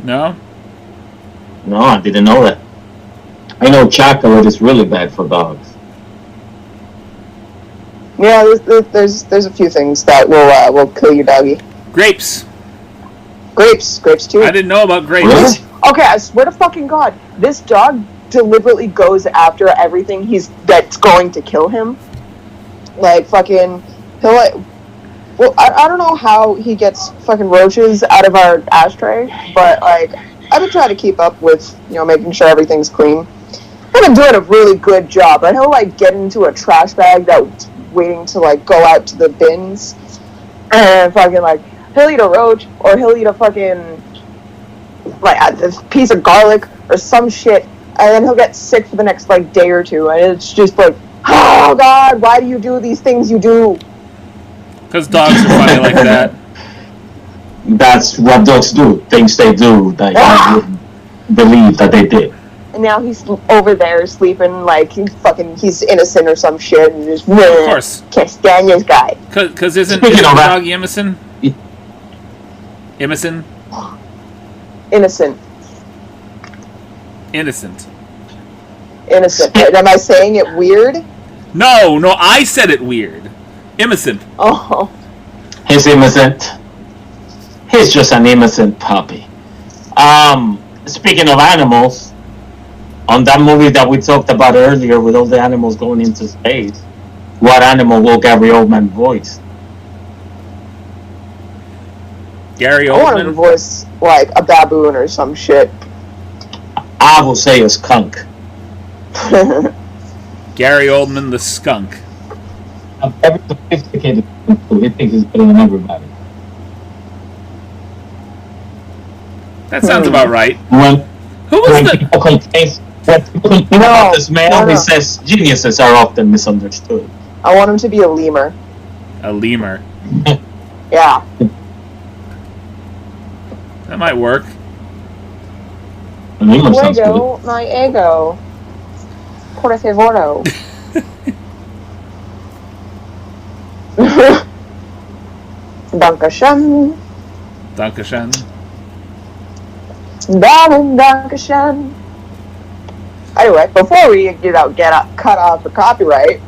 No? No, I didn't know that. I know chocolate is really bad for dogs. Yeah, there's a few things that will kill your doggy. Grapes too. I didn't know about grapes. Really? Okay, I swear to fucking God, this dog deliberately goes after everything that's going to kill him. Like, fucking, he'll, like, well, I don't know how he gets fucking roaches out of our ashtray, but, like, I've been trying to keep up with, making sure everything's clean. I've been doing a really good job, but he'll, like, get into a trash bag that's waiting to, like, go out to the bins, and fucking, like, he'll eat a roach, or he'll eat a fucking, like, a piece of garlic, or some shit, and then he'll get sick for the next, like, day or two, and it's just like, oh God, why do you do these things you do? Because dogs are funny like that. That's what dogs do. Things they do that you wouldn't believe that they did. And now he's over there sleeping like he's innocent or some shit, and just, of course, can't stand this guy. Because isn't the dog Emerson? Emerson? Innocent. Am I saying it weird? No, I said it weird. Innocent. Oh. He's innocent. He's just an innocent puppy. Speaking of animals, On that movie that we talked about earlier with all the animals going into space, what animal will Gary Oldman voice? Gary I want him to Oldman. voice like a baboon or some shit. I will say a skunk. Gary Oldman, the skunk. A very sophisticated skunk, so he thinks he's better than everybody. That sounds about right. When Who was the? people complain about this man, he says geniuses are often misunderstood. I want him to be a lemur. A lemur. Yeah. That might work. A lemur sounds good. Fuego, my ego. Por favor. Dankeschön. Dankeschön. Dankeschön. Anyway, before we cut off the copyright.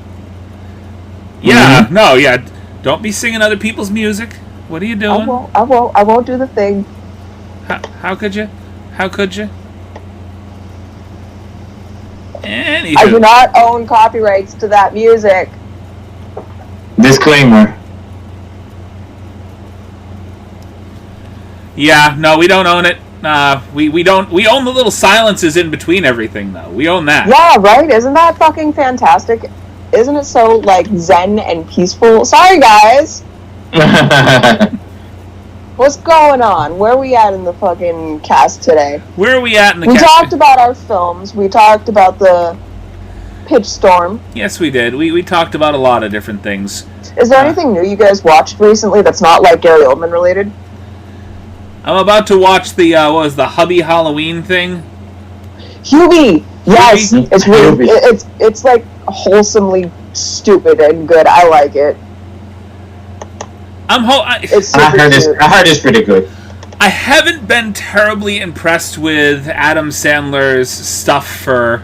Yeah, no, yeah. Don't be singing other people's music. What are you doing? I won't do the thing. How could you? How could you? Anywho. I do not own copyrights to that music. Disclaimer. Yeah, no, we don't own it. We don't. We own the little silences in between everything, though. We own that. Yeah, right? Isn't that fucking fantastic? Isn't it so, like, zen and peaceful? Sorry, guys. What's going on? Where are we at in the fucking cast today? Where are we at in the We cast? talked about our films. We talked about the Pitch Storm. Yes, we did. We talked about a lot of different things. Is there anything new you guys watched recently that's not, like, Gary Oldman related? I'm about to watch the what was the Hubby Halloween thing? Hubie! Yes! Hubie? It's really, Hubie. it's like wholesomely stupid and good. I like it. It's super I heard cute. it's pretty good. I haven't been terribly impressed with Adam Sandler's stuff for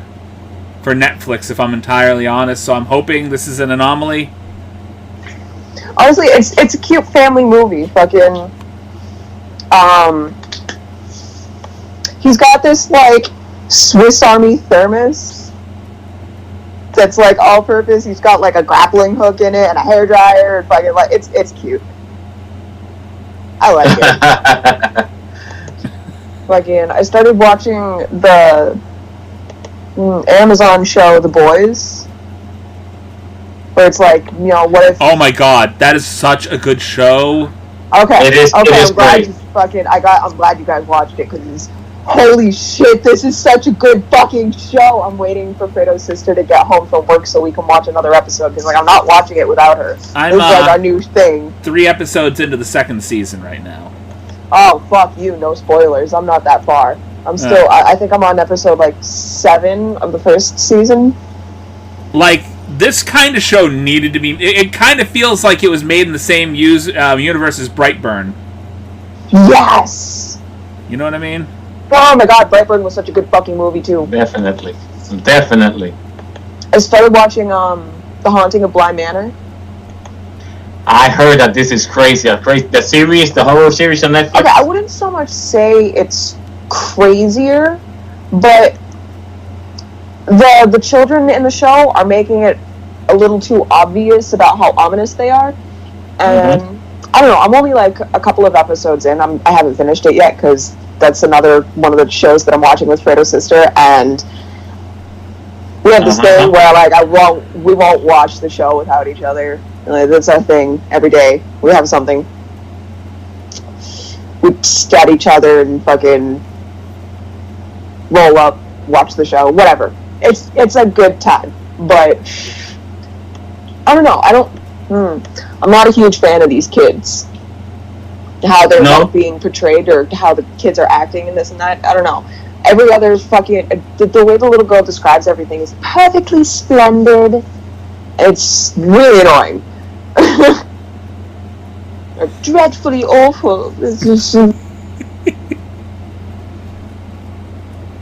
Netflix, if I'm entirely honest. So I'm hoping this is an anomaly. Honestly, it's a cute family movie. Fucking, he's got this like Swiss Army thermos that's like all-purpose. He's got like a grappling hook in it and a hairdryer and fucking like it's cute. I like it. Fucking, I started watching the Amazon show The Boys, where it's like, you know, what if? Oh my god, that is such a good show. Okay, It is I'm glad great. you fucking. I'm glad you guys watched it because holy shit, this is such a good fucking show. I'm waiting for Fredo's sister to get home from work so we can watch another episode because like I'm not watching it without her. I'm It's like our new thing. 3 episodes into the second season right now. Oh fuck you! No spoilers. I'm not that far. I'm still. I think I'm on episode like 7 of the first season. Like, this kind of show needed to be... It kind of feels like it was made in the same universe as Brightburn. Yes. You know what I mean? Oh my god, Brightburn was such a good fucking movie too. Definitely. I started watching The Haunting of Bly Manor. I heard that this is crazy. The horror series on Netflix. Okay, I wouldn't so much say it's crazier, but the children in the show are making it a little too obvious about how ominous they are, and I don't know. I'm only like a couple of episodes in. I haven't finished it yet because that's another one of the shows that I'm watching with Fredo's sister, and we have this thing where like we won't watch the show without each other. Like, that's our thing every day. We have something. We stat each other and fucking roll up, watch the show, whatever. It's a good time, but I don't know. I'm not a huge fan of these kids. How they're like being portrayed or how the kids are acting and this and that. I don't know. Every other fucking the way the little girl describes everything is perfectly splendid. It's really annoying. Dreadfully awful. It's just...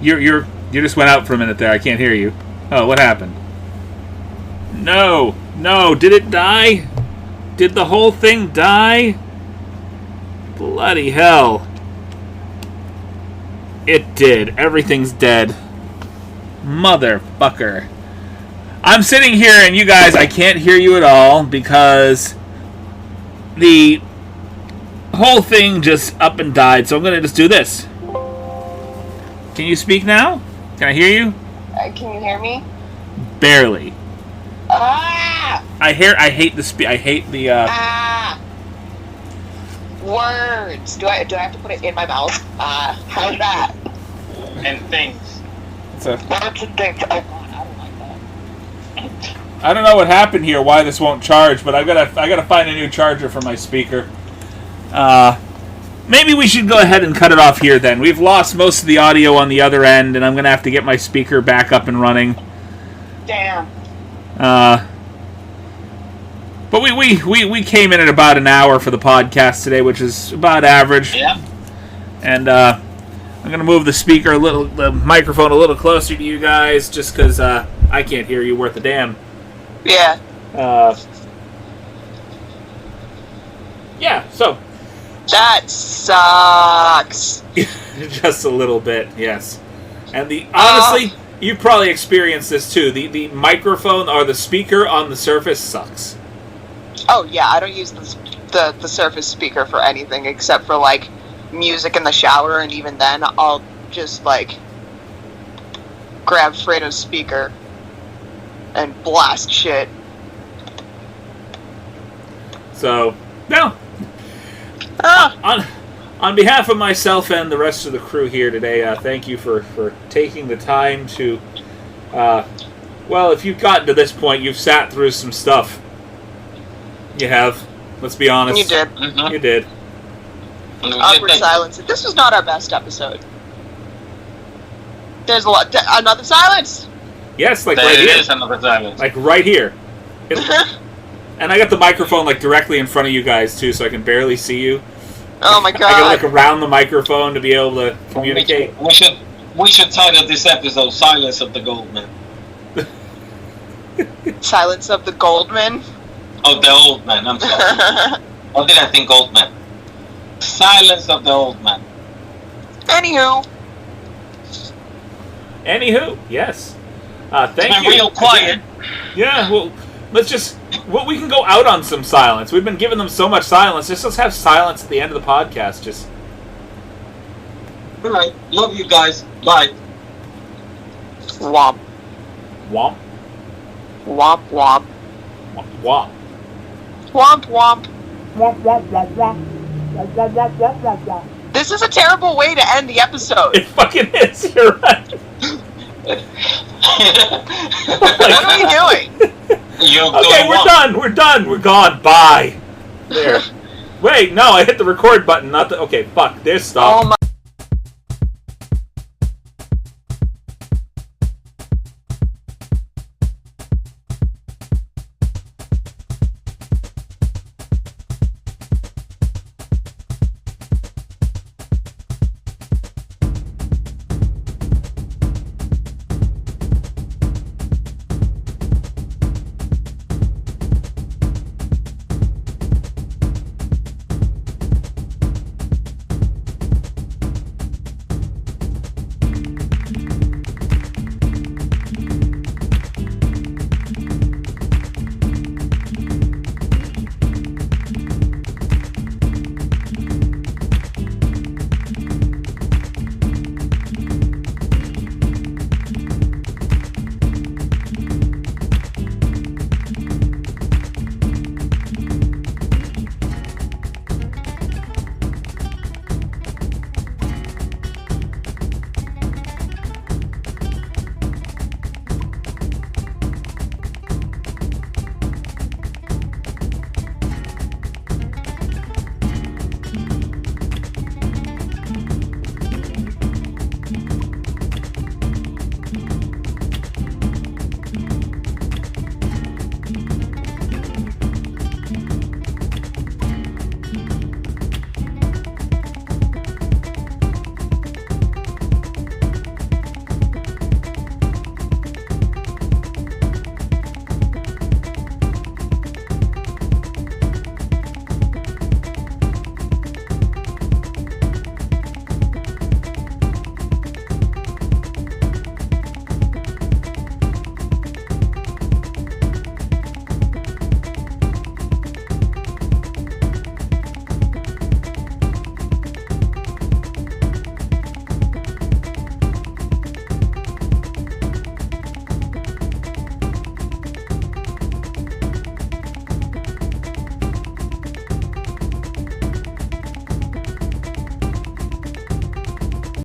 You just went out for a minute there. I can't hear you. Oh, what happened? No. Did it die? Did the whole thing die? Bloody hell. It did. Everything's dead. Motherfucker. I'm sitting here and you guys, I can't hear you at all because the whole thing just up and died. So I'm going to just do this. Can you speak now? Can I hear you? Can you hear me? Barely. Ah! I hate the Words. Do I have to put it in my mouth? How's that? And things. It's a, Words and things. Oh god, I don't like that. I don't know what happened here, why this won't charge, but I gotta find a new charger for my speaker. Maybe we should go ahead and cut it off here then. We've lost most of the audio on the other end, and I'm gonna have to get my speaker back up and running. Damn. But we came in at about an hour for the podcast today, which is about average. Yeah. And I'm gonna move the microphone a little closer to you guys, just because I can't hear you worth a damn. Yeah. Yeah. So. That sucks. Just a little bit, yes. And honestly, you've probably experienced this too. The microphone or the speaker on the Surface sucks. Oh yeah, I don't use the Surface speaker for anything except for like music in the shower, and even then I'll just like grab Fredo's speaker and blast shit. So, no. On behalf of myself and the rest of the crew here today, thank you for taking the time to, well, if you've gotten to this point, you've sat through some stuff. You have. Let's be honest. You did. You did. Awkward silence. This was not our best episode. There's a lot. Another silence. Yes, like There right here. is another silence. Like right here. And I got the microphone like directly in front of you guys too, so I can barely see you. Oh my I can god. look around the microphone to be able to communicate. We should title this episode "Silence of the Goldman." Silence of the Goldman. Of the old man. I'm sorry. Or did I think Goldman? Silence of the old man. Anywho. Yes. Thank It's been you. real quiet. Yeah, well, we can go out on some silence. We've been giving them so much silence. Let's have silence at the end of the podcast. Just. All right. Love you guys. Bye. Womp. Womp. Womp womp. Womp. Womp womp. This is a terrible way to end the episode. It fucking is. You're right. What are we doing? Okay, we're done. We're done. We're gone. Bye. There. Wait, no, I hit the record button. Not the. Okay, fuck. There's stop. Oh my.